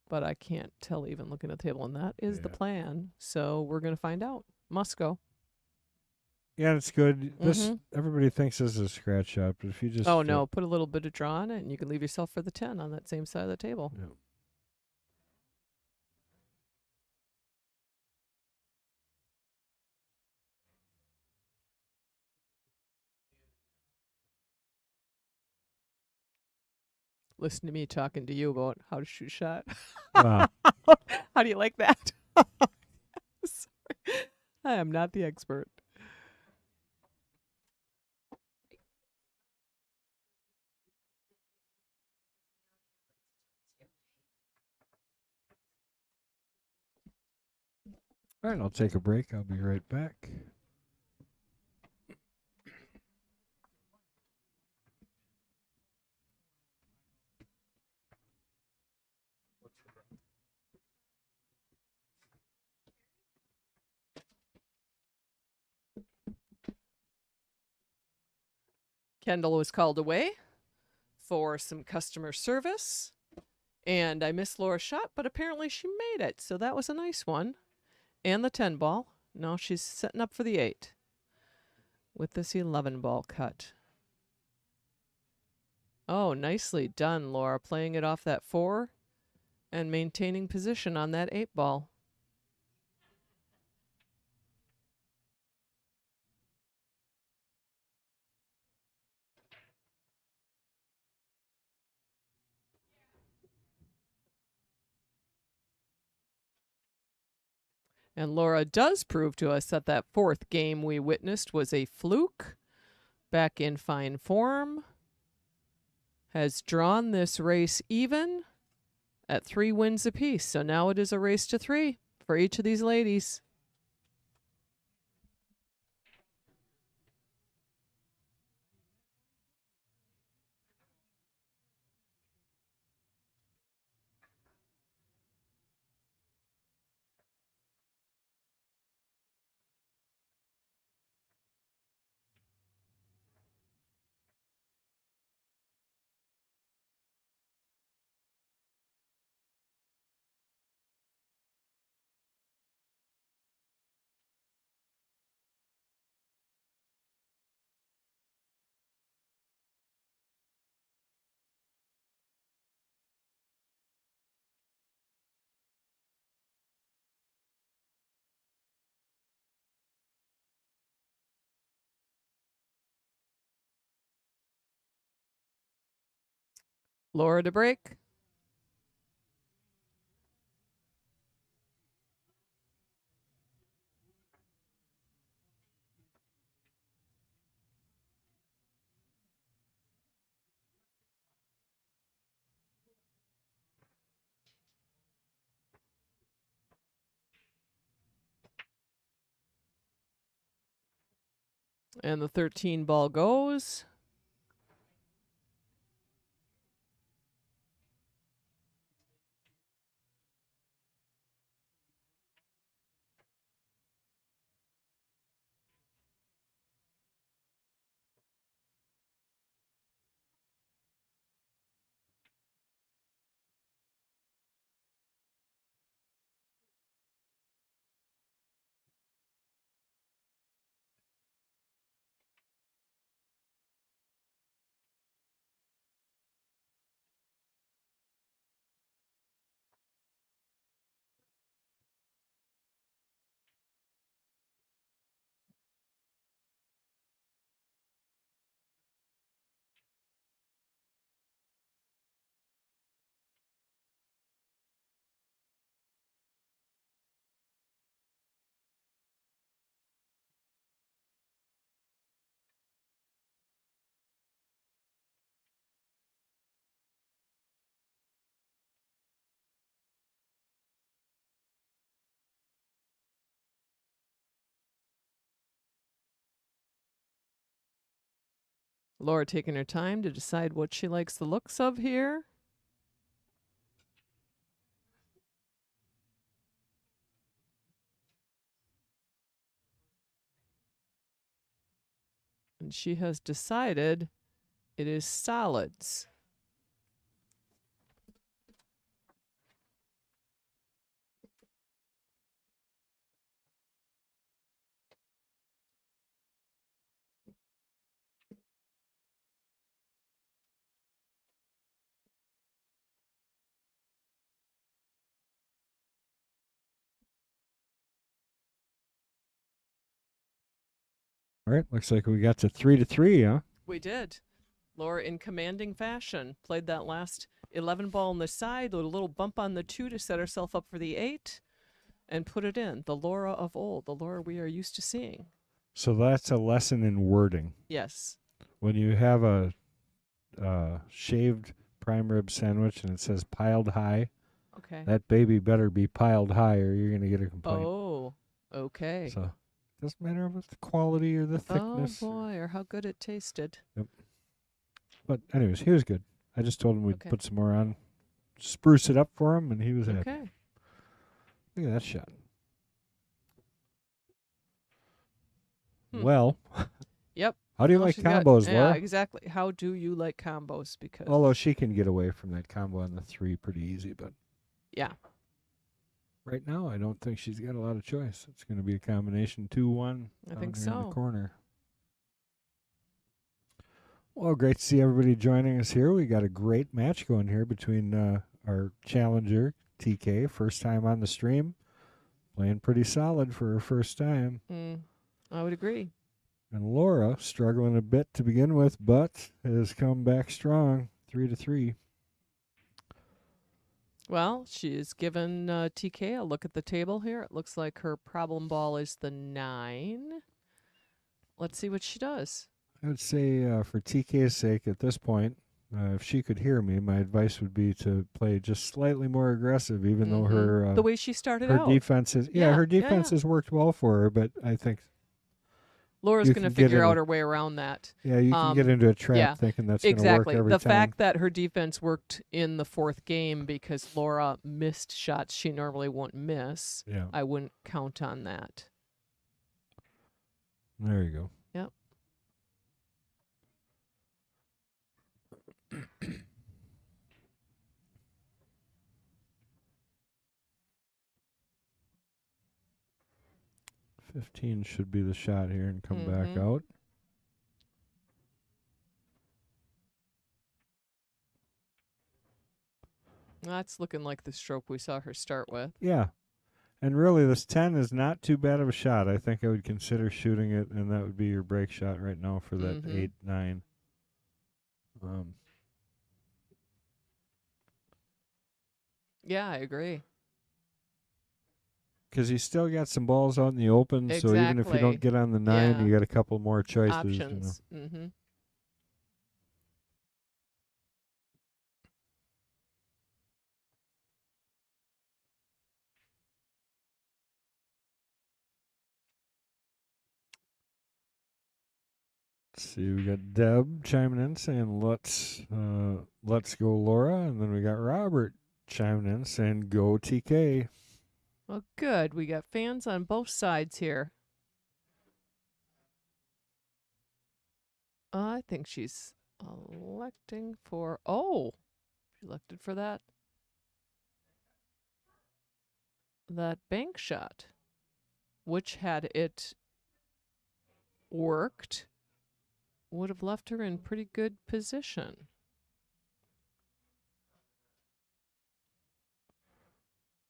But I can't tell even looking at the table. And that is the Yeah. plan. So we're going to find out. Must go. Yeah, it's good. This Mhm. everybody thinks this is a scratch shot, but if you just Oh, no. Put a little bit of draw on it and you can leave yourself for the 10 on that same side of the table. Yeah. Listen to me talking to you about how to shoot a shot. Wow. How do you like that? Sorry. I am not the expert. All right, I'll take a break. I'll be right back. Kendall was called away for some customer service. And I missed Laura's shot, but apparently she made it. So that was a nice one. And the 10 ball. Now she's setting up for the 8 with this 11 ball cut. Oh, nicely done, Laura. Playing it off that 4 and maintaining position on that 8 ball. And Laura does prove to us that that 4th game we witnessed was a fluke. Back in fine form. Has drawn this race even at 3 wins apiece. So now it is a race to 3 for each of these ladies. Laura to break. And the 13 ball goes. Laura taking her time to decide what she likes the looks of here. And she has decided it is solids. All right, looks like we got to 3-3, huh? We did. Laura, in commanding fashion, played that last 11 ball on the side, with a little bump on the 2 to set herself up for the 8, and put it in. The Laura of old, the Laura we are used to seeing. So that's a lesson in wording. Yes. When you have a shaved prime rib sandwich and it says piled high, Okay. that baby better be piled high or you're going to get a complaint. Oh, okay. So it doesn't matter about the quality or the thickness. Oh, boy, or how good it tasted. But anyways, he was good. I just told him we'd Okay. put some more on, spruce it up for him, and he was happy. Okay. Look at that shot. Hmm. Well, Yep. how do you Well, like she's got- combos, Yeah, Laura? exactly. How do you like combos? Because Although she can get away from that combo on the 3 pretty easy, but yeah, right now I don't think she's got a lot of choice. It's going to be a combination 2-1 I down think here in the so. corner. Well, great to see everybody joining us here. We got a great match going here between our challenger, TK, first time on the stream, playing pretty solid for her first time. I would agree. And Laura struggling a bit to begin with, but has come back strong, 3-3. Well, she has given TK a look at the table here. It looks like her problem ball is the 9. Let's see what she does. I would say for TK's sake at this point, if she could hear me, my advice would be to play just slightly more aggressive, even though her the way she started her out. defense is her defense has worked well for her, but I think Laura's you going to can get figure in out a- her way around that. you can get into a trap yeah, thinking that's going to work Exactly. every The time. fact that her defense worked in the 4th game because Laura missed shots she normally won't miss, Yeah, I wouldn't count on that. there you go. Yep. $15 should be the shot here and come back Mhm. out. That's looking like the stroke we saw her start with. Yeah. And really, this 10 is not too bad of a shot. I think I would consider shooting it, and that would be your break shot right now for that Mhm. 8-9. Yeah, I agree. Because he's still got some balls out in the open, so even if you don't Exactly. get on the 9, Yeah. you got a couple more choices. Options. Mm-hmm. Let's see, we got Deb chiming in saying let's go Laura, and then we got Robert chiming in saying go TK. Well, good. We got fans on both sides here. I think she's electing for. Oh, she elected for that bank shot, which had it worked, would have left her in pretty good position.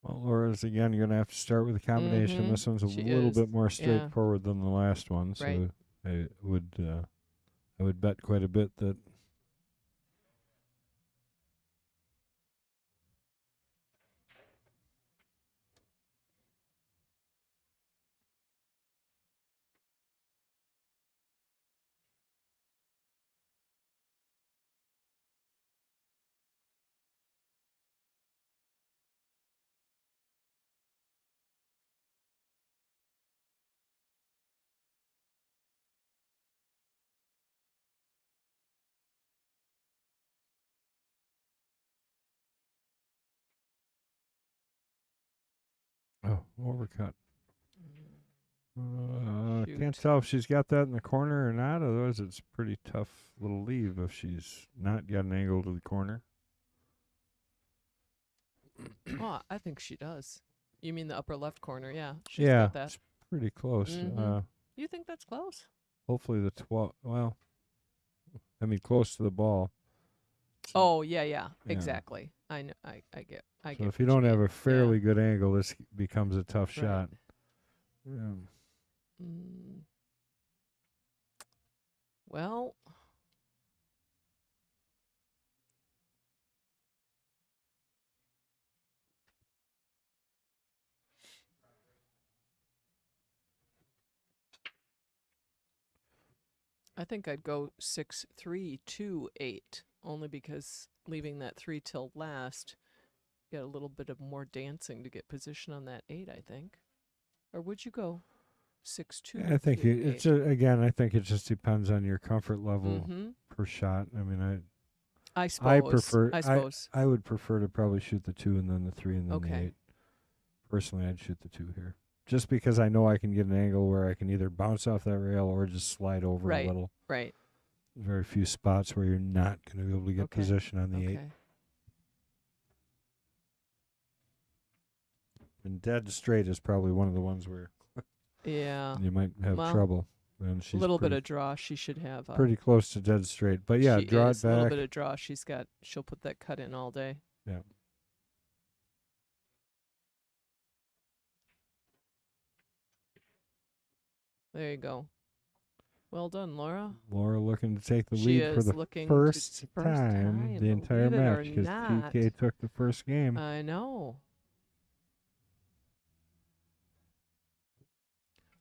Well, Laura's again going to have to start with a combination. Mhm. This one's a She little is. bit more Yeah. straightforward than the last one, so Right. I would bet quite a bit that. Oh, overcut. Can't Shoot. tell if she's got that in the corner or not. Otherwise, it's a pretty tough little leave if she's not got an angle to the corner. Oh, I think she does. You mean the upper left corner? Yeah, she's Yeah, got that. it's pretty close. Mhm. You think that's close? Hopefully the 12. Well, I mean, close to the ball. Oh, yeah, Yeah. exactly. I know. I get. I So get. if you what don't have mean. a fairly good angle, this becomes a tough Right. shot. Yeah. Mm. Well, I think I'd go 6-3-2-8, only because leaving that 3 till last, get a little bit of more dancing to get position on that 8, I think. Or would you go 6-2? I think it's again. I think it just depends on your comfort level Mm-hmm. per shot. I mean, I suppose. I prefer. I suppose. I would prefer to probably shoot the 2 and then the 3 and then the Okay. 8. Personally, I'd shoot the 2 here, just because I know I can get an angle where I can either bounce off that rail or just slide over Right. a little. Right. Very few spots where you're not going to be able to get Okay. position on the 8. Okay. And dead straight is probably one of the ones where Yeah. you might have Well, trouble. And A she's little bit pretty, of draw she should have. pretty close to dead straight. But yeah, she draw is. it A little back. bit of draw she's got. She'll put that cut in all day. Yeah. There you go. Well done, Laura. Laura looking to take the She lead for is the looking first to time the entire believe it or match because not. TK took the first game. I know.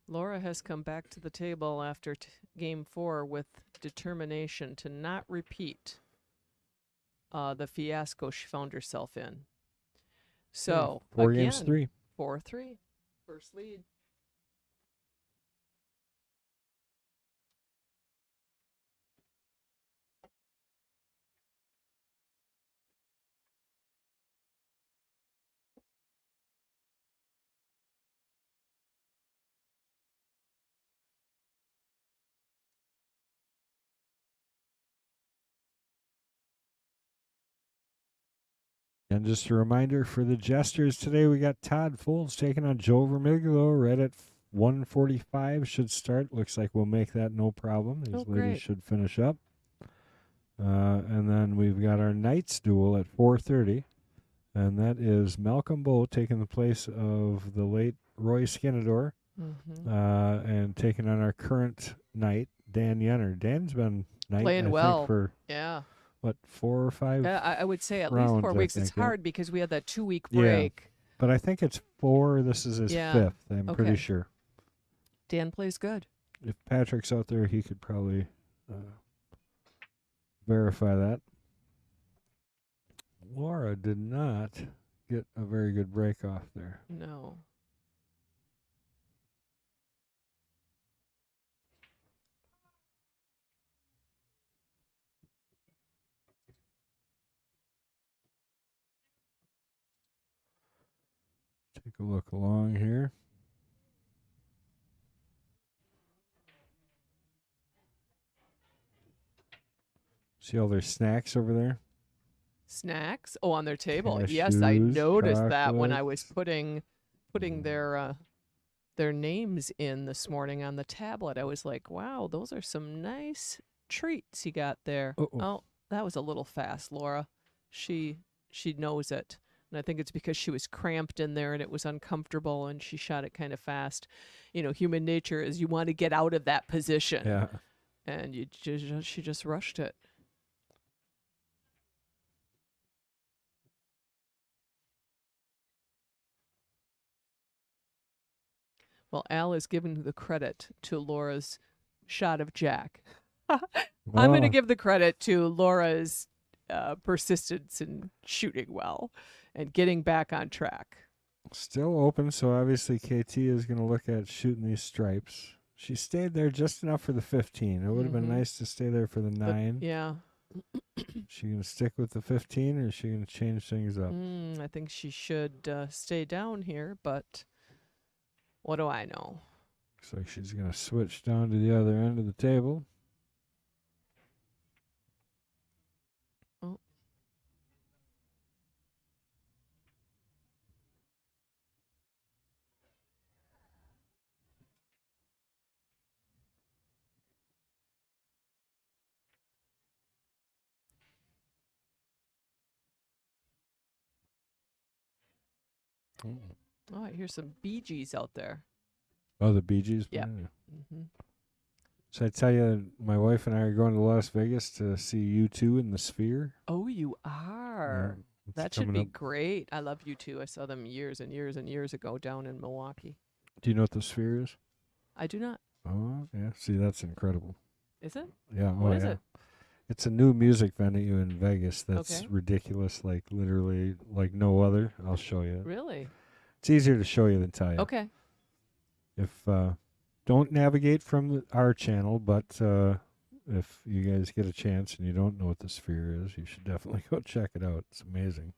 Laura has come back to the table after game 4 with determination to not repeat the fiasco she found herself in. So, 4 again, games 3. 4-3. First lead. And just a reminder for the Jesters today, we got Todd Folds taking on Joe Vermiglo right at 1:45 should start. Looks like we'll make that no problem. These ladies Great. should finish up. And then we've got our Knights duel at 4:30. And that is Malcolm Bowe taking the place of the late Roy Skinador Mm-hmm. and taking on our current Knight, Dan Yenner. Dan's been Knight, Playing I well. think, for Yeah. what, 4 or 5 I would say at rounds, least 4 I weeks. It's think, yeah. hard because we had that 2-week Yeah. break. But I think it's 4. This is his Yeah. 5th. I'm pretty Okay. sure. Dan plays good. If Patrick's out there, he could probably verify that. Laura did not get a very good break off there. No. Take a look along here. See all their snacks over there? Snacks? Oh, on their table. Yes, I Cashews, noticed that when I was chocolates. putting their names in this morning on the tablet. I was like, wow, those are some nice treats you got there. Uh-oh. Oh, that was a little fast, Laura. She knows it. And I think it's because she was cramped in there and it was uncomfortable and she shot it kind of fast. You know, human nature is you want to get out of that position. Yeah. And she just rushed it. Well, Al is giving the credit to Laura's shot of Jack. I'm going to give the credit to Laura's persistence in shooting well and getting back on track. Still open, so obviously KT is going to look at shooting these stripes. She stayed there just enough for the 15. It would have been nice to stay there for the 9. Yeah. She going to stick with the 15, or is she going to change things up? I think she should stay down here, but what do I know? Looks like she's going to switch down to the other end of the table. Oh. Oh, I hear some Bee Gees out there. Oh, the Bee Gees? Yep. Yeah. So I tell you, my wife and I are going to Las Vegas to see U2 in the Sphere. Oh, you are. That should be great. I love U2. I saw them years and years and years ago down in Milwaukee. Do you know what the Sphere is? I do not. Oh, yeah. See, that's incredible. Is it? Yeah. What is it? It's a new music venue in Vegas that's Okay. ridiculous, like literally like no other. I'll show you. Really? It's easier to show you than tell you. Okay. If don't navigate from our channel, but if you guys get a chance and you don't know what the Sphere is, you should definitely go check it out. It's amazing.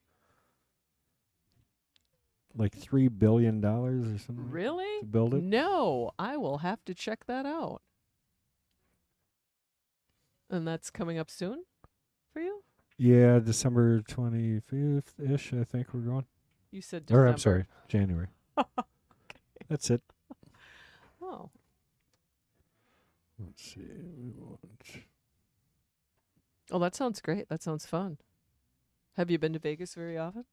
Like $3 billion or something. Really? To build it? No, I will have to check that out. And that's coming up soon for you? Yeah, December 25th-ish, I think we're going. You said December. Or I'm sorry, January. Okay. That's it. Oh. Let's see. We want Oh, that sounds great. That sounds fun. Have you been to Vegas very often?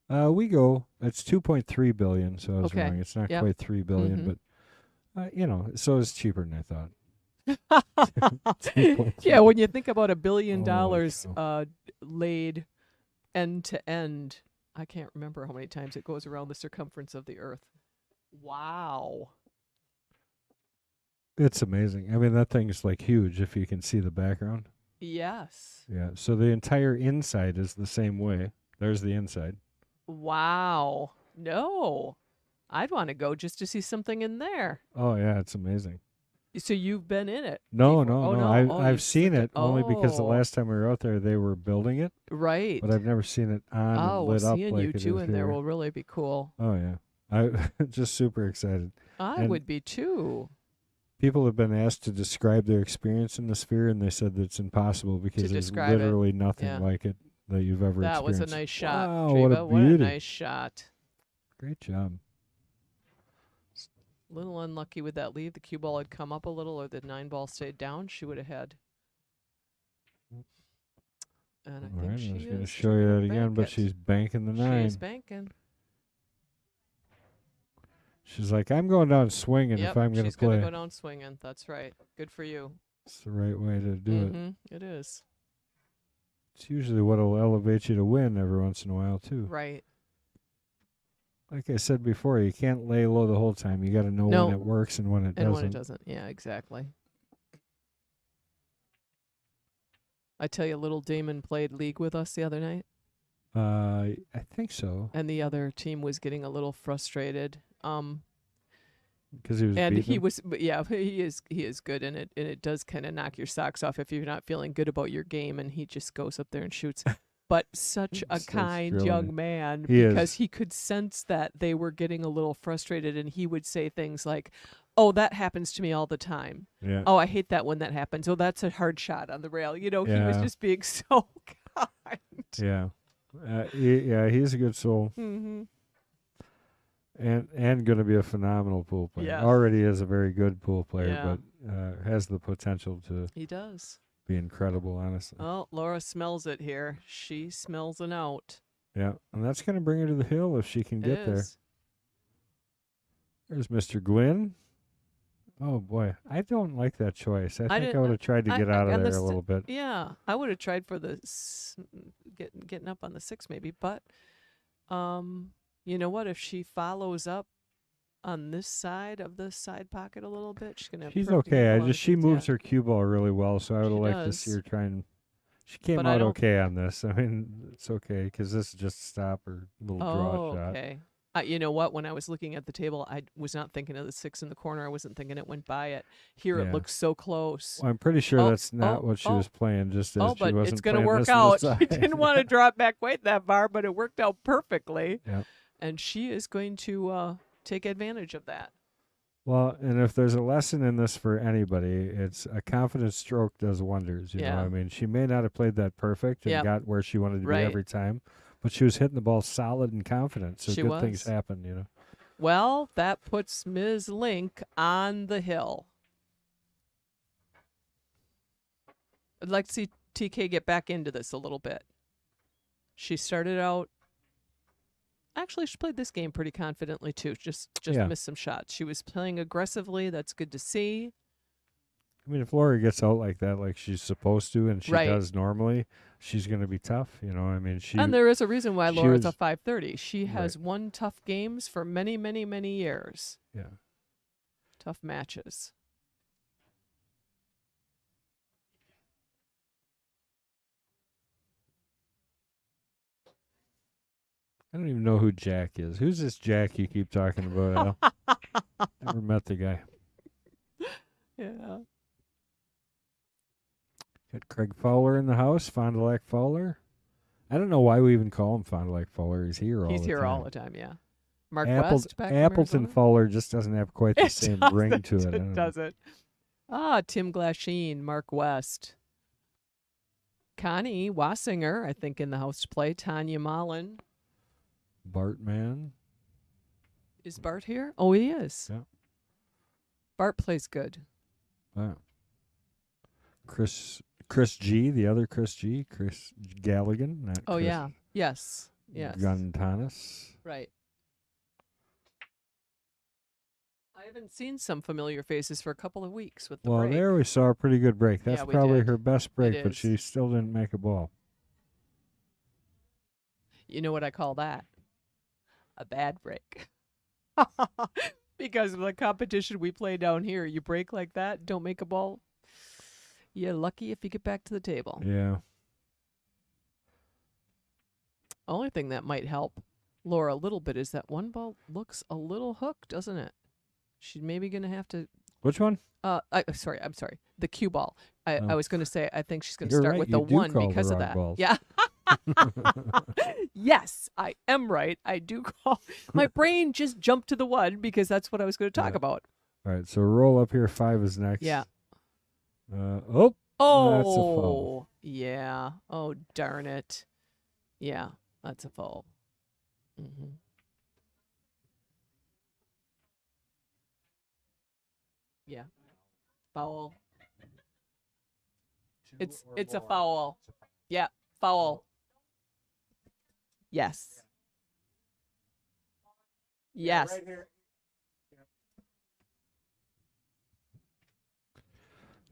we go. It's 2.3 billion, so I was Okay. wrong. It's not Yep. quite 3 billion, but you know, so it's cheaper than I thought. Yeah, when you think about $1 billion Holy laid end to end, I can't remember how many times it goes around the circumference of the earth. Wow. It's amazing. I mean, that thing's like huge if you can see the background. Yes. Yeah. So the entire inside is the same way. There's the inside. Wow. No. I'd want to go just to see something in there. Oh yeah, it's amazing. So you've been in it? No, before? no, Oh, no. no. Oh, I've you've seen seen it only because the Oh. last time we were out there, they were building it, Right. but I've never seen it on Oh, and well, lit up seeing like you it two is in there here. will really be cool. Oh yeah, I just super excited. I And- would be too. People have been asked to describe their experience in the Sphere, and they said that it's impossible because there's describe it. literally nothing Yeah. like it that you've ever That was experienced. a nice shot, Wow, Treva. what a What a beauty. nice shot. Great job. Little unlucky with that lead. The cue ball had come up a little, or the 9 ball stayed down. She would have had. And I All think right, I she was going to is show you trying that to again, bank but it. she's banking the 9. She's banking. She's like, I'm going down swinging Yep, if I'm going she's to play. gonna go down swinging. That's right. Good for you. It's the right way to do it. It is. It's usually what'll elevate you to win every once in a while too. Right. Like I said before, you can't lay low the whole time. You got to know No. when it works and when it And doesn't. when it doesn't. Yeah, exactly. I tell you, little Damon played League with us the other night, I think so. and the other team was getting a little frustrated. Because he was And beating he them? was, but yeah, he is good in it, and it does kind of knock your socks off if you're not feeling good about your game, and he just goes up there and shoots. But such a Starts kind drilling young it. man, He because is. he could sense that they were getting a little frustrated, and he would say things like, "Oh, that happens to me all the time. Yeah. Oh, I hate that when that happens. Oh, that's a hard shot on the rail." You know, he was Yeah. just being so kind. Yeah. He's a good soul. Mm-hmm. And going to be a phenomenal pool player. Yeah. Already is a very good pool player, Yeah. but has the potential to He does. be incredible, honestly. Oh, Laura smells it here. She smells an out. Yeah, and that's going to bring her to the hill if she can get It there. is. There's Mr. Glynn. Oh, boy. I don't like that choice. I think I didn't- would have tried to I- get I- out of on there the a little bit. Yeah, I would have tried for the getting up on the 6 maybe, but you know what? If she follows up on this side of the side pocket a little bit, she's gonna have She's perfect okay. handle on She things, moves yeah. her cue ball really well, so I would She have liked to see does. her try and. She came But I out don't- okay on this. I mean, it's okay because this is just a stop or little draw shot. Okay. You know what? When I was looking at the table, I was not thinking of the 6 in the corner. I wasn't thinking it went by it. Here Yeah. it looks so close. Well, I'm pretty sure Oh, that's not oh, what she oh. was playing. Just as Oh, she but wasn't it's going to playing work this on the out. She side. didn't want to drop back quite that far, but it worked out perfectly. Yep. And she is going to take advantage of that. Well, and if there's a lesson in this for anybody, it's a confident stroke does wonders. You know, Yeah. I mean, she may not have played that perfect and Yep. got where she wanted to Right. be every time, but she was hitting the ball solid and confident. So She good things was. happen. You know. Well, that puts Ms. Link on the hill. I'd like to see TK get back into this a little bit. She started out. Actually, she played this game pretty confidently too. Just Yeah. missed some shots. She was playing aggressively. That's good to see. I mean, if Laura gets out like that, like she's supposed to, and she Right. does normally, she's going to be tough. You know, I mean, And there is a reason why she Laura's a was- 530. She has won tough games for many, many, many years. yeah. Tough matches. I don't even know who Jack is. Who's this Jack you keep talking about, Al? Never met the guy. Yeah. Got Craig Fowler in the house, Fond du Lac Fowler. I don't know why we even call him Fond du Lac Fowler. He's here all the time. He's here all the time, yeah. Mark Apple- West back from Appleton Arizona? Fowler just doesn't have quite the same ring to it. I don't It know. doesn't. Ah, Tim Glasheen, Mark West. Connie Wassinger, I think, in the house to play. Tanya Mullen. Bartman. Is Bart here? Oh, he is. Yeah. Bart plays good. Wow. Chris G, the other Chris G, Chris Galligan. Not Oh, Chris yeah. Yes. Yes. Guntanis. Right. I haven't seen some familiar faces for a couple of weeks with the Well, break. there we saw a pretty good break. That's Yeah, we probably did. her best break, but is. she still didn't make a ball. You know what I call that? A bad break. Because of the competition we play down here, you break like that, don't make a ball. You're lucky if you get back to the table. Yeah. Only thing that might help Laura a little bit is that one ball looks a little hooked, doesn't it? She's maybe going to have to. Which one? I'm sorry. The cue ball. I Oh. was going to say, I think she's going to You're start right, with you the do one call the because of wrong that. balls. Yeah. Yes, I am right. I do call. My brain just jumped to the one because that's what I was going to talk Yeah. about. All right, so roll up here. 5 is next. Yeah. Oh, that's a foul. Oh, yeah. Oh, darn it. Yeah, that's a foul. Mm-hmm. Yeah. Foul. It's a foul. Yeah, foul. Yes. Yes.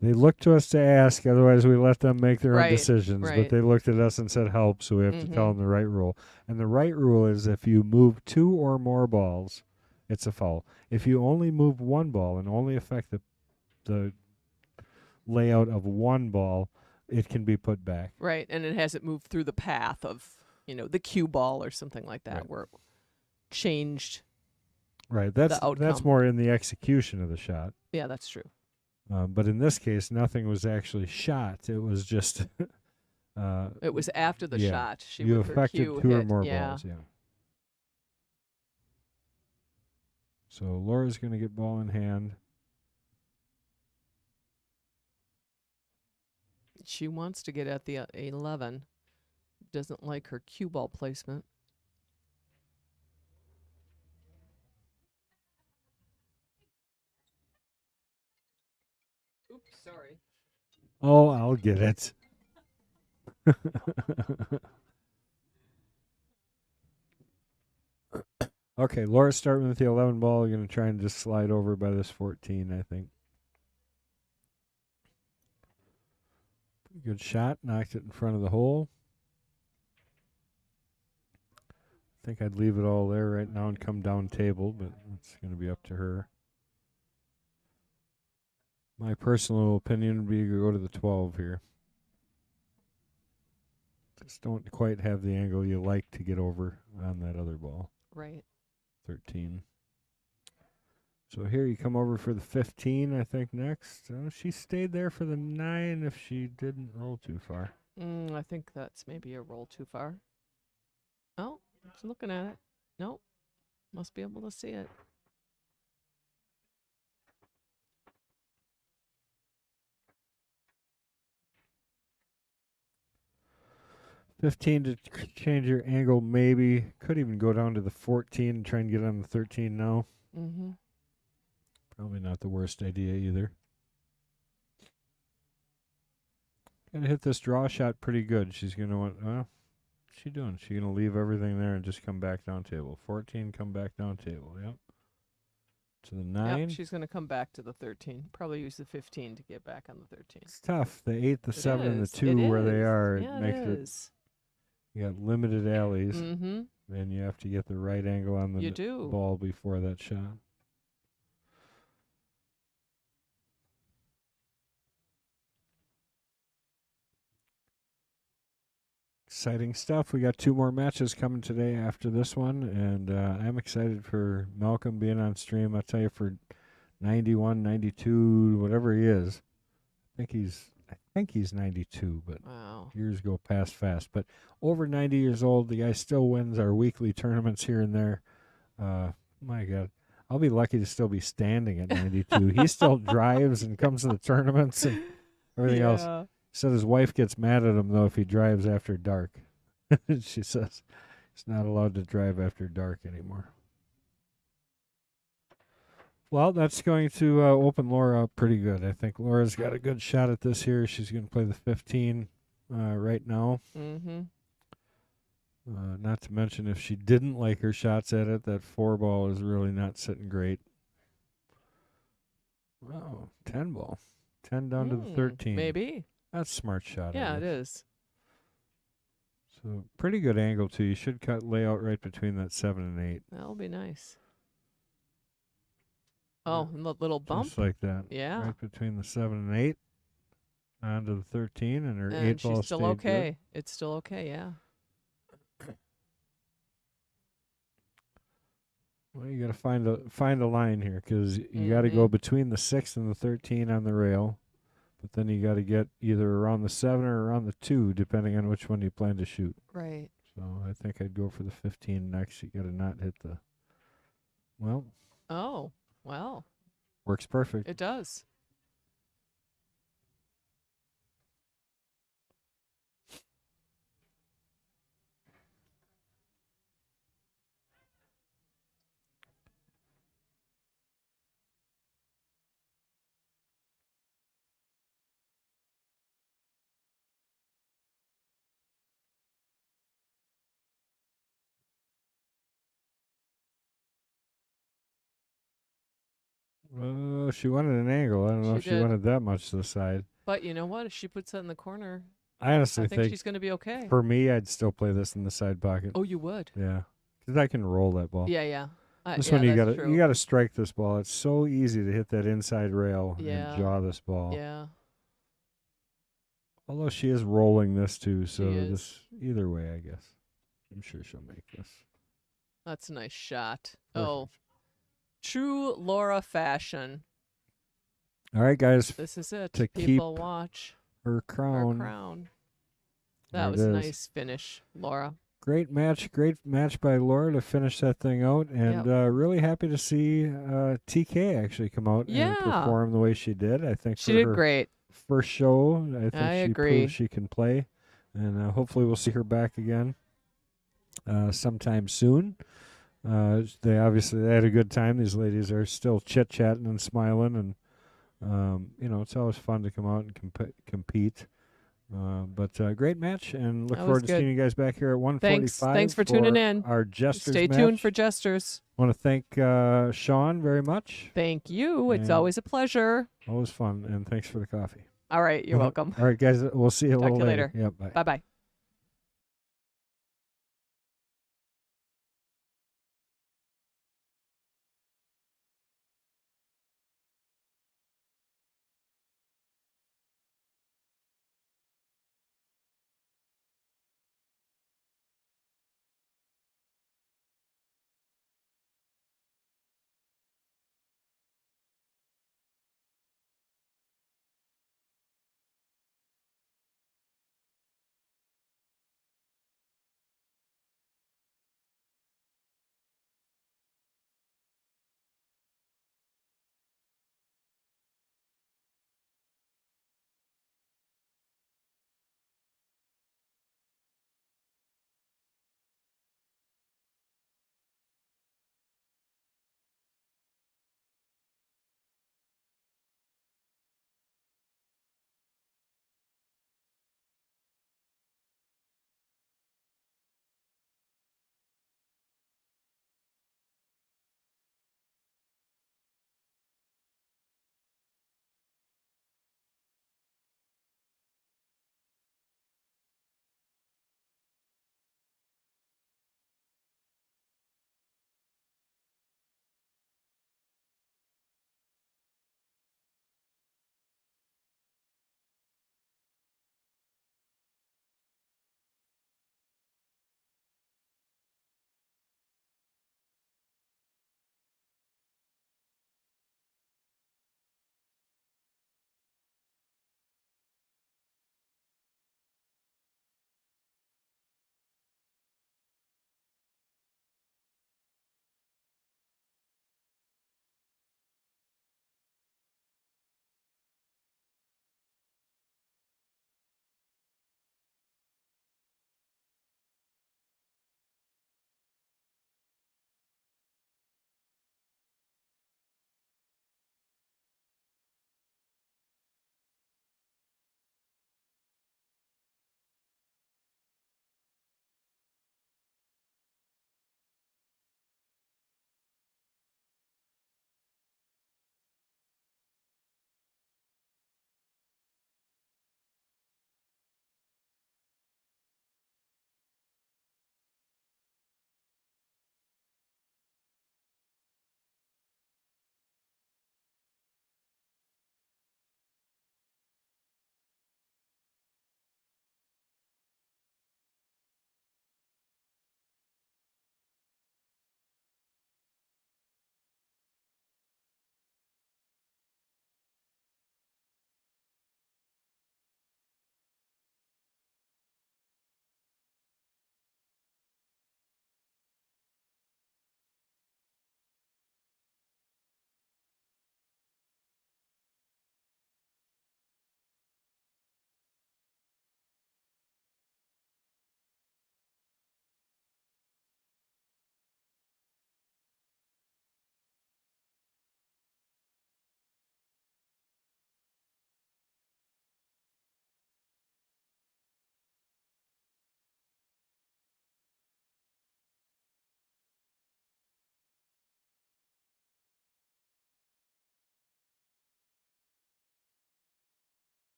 They look to us to ask, otherwise we let them make their own Right, decisions. But right. they looked at us and said help, so we have to tell Mhm. them the right rule. And the right rule is if you move 2 or more balls, it's a foul. If you only move 1 ball and only affect the layout of 1 ball, it can be put back. Right, and it hasn't moved through the path of, the cue ball or something like that, Right. where it changed Right. the That's outcome. more in the execution of the shot. Yeah, that's true. But in this case, nothing was actually shot. It was just. It was after the yeah. shot. She You with her affected cue 2 or hit. more Yeah. balls. Yeah. So Laura's going to get ball in hand. She wants to get at the 11. Doesn't like her cue ball placement. Oops, sorry. Oh, I'll get it. Okay, Laura's starting with the 11 ball. You're going to try and just slide over by this 14, I think. Good shot. Knocked it in front of the hole. I think I'd leave it all there right now and come down table, but it's going to be up to her. My personal opinion would be to go to the 12 here. Just don't quite have the angle you like to get over on that other ball. Right. 13. So here you come over for the 15, I think, next. She stayed there for the 9 if she didn't roll too far. I think that's maybe a roll too far. Oh, she's looking at it. Nope. Must be able to see it. $15 to change your angle, maybe. Could even go down to the 14 and try and get on the 13 now. Mm-hmm. Probably not the worst idea either. Gonna hit this draw shot pretty good. She's gonna want. Well, what's she doing? She's gonna leave everything there and just come back down table. 14, come back down table. Yep. To the 9. Yep, she's going to come back to the 13. Probably use the 15 to get back on the 13. It's tough. The 8, the 7, and the is. 2 It where they is. are. Yeah, It makes it it. is. You got limited alleys, Mm-hmm. and you have to get the right angle on the You do. ball before that shot. Exciting stuff. We got 2 more matches coming today after this one, and I'm excited for Malcolm being on stream. I'll tell you, for 91, 92, whatever he is, I think he's 92, but Wow. years go past fast. But over 90 years old, the guy still wins our weekly tournaments here and there. My God, I'll be lucky to still be standing at 92. He still drives and comes to the tournaments and everything else. Yeah. Said his wife gets mad at him, though, if he drives after dark. She says he's not allowed to drive after dark anymore. Well, that's going to open Laura up pretty good. I think Laura's got a good shot at this here. She's going to play the 15 right now. Mm-hmm. Not to mention, if she didn't like her shots at it, that 4 ball is really not sitting great. Wow, 10 ball. 10 down to the 13. Maybe. That's a smart shot. Yeah, it is. So pretty good angle too. You should cut layout right between that 7 and 8. That'll be nice. Oh, and the little bump. Just like that. Yeah. Right between the 7 and 8. Onto the 13, and her 8 And ball she's still stayed okay. It's still okay, yeah. Well, you got to find a line here, because you got to go between the 6 and the 13 on the rail, but then you got to get either around the 7 or around the 2, depending on which one you plan to shoot. Right. So I think I'd go for the 15 next. You got to not hit the. Well. Oh, well. Works perfect. It does. Oh, she wanted an angle. I don't know She if she did. wanted that much to the side. But you know what? If she puts that in the corner, I honestly I think think she's going to be okay. for me, I'd still play this in the side pocket. Oh, you would? Yeah, because I can roll that ball. Yeah, yeah. This yeah, one you that's gotta true. strike this ball. It's so easy to hit that inside rail Yeah. and jaw this ball. Yeah. Although she is rolling this too, so She is. this either way, I guess. I'm sure she'll make this. That's a nice shot. Oh, Perfect. true Laura fashion. All right, guys. This is it. To People keep watch Her her crown. crown. There That it was a is. nice finish, Laura. Great match by Laura to finish that thing out, and really happy to see TK actually come out Yeah. and perform the way she did. I think She for did her great. first show, I think I she agree. proved she can play, and hopefully we'll see her back again sometime soon. They had a good time. These ladies are still chit-chatting and smiling, and it's always fun to come out and compete. But great match, and look That forward was to seeing good. you guys back here at 1:45. Thanks for tuning in. Our Jesters Stay match. tuned for Jesters. Want to thank Sean very much. Thank you. It's And- always a pleasure. Always fun, and thanks for the coffee. All right. You're welcome. All right, guys. We'll see you a Talk to little you later. Yep. Bye. Bye-bye.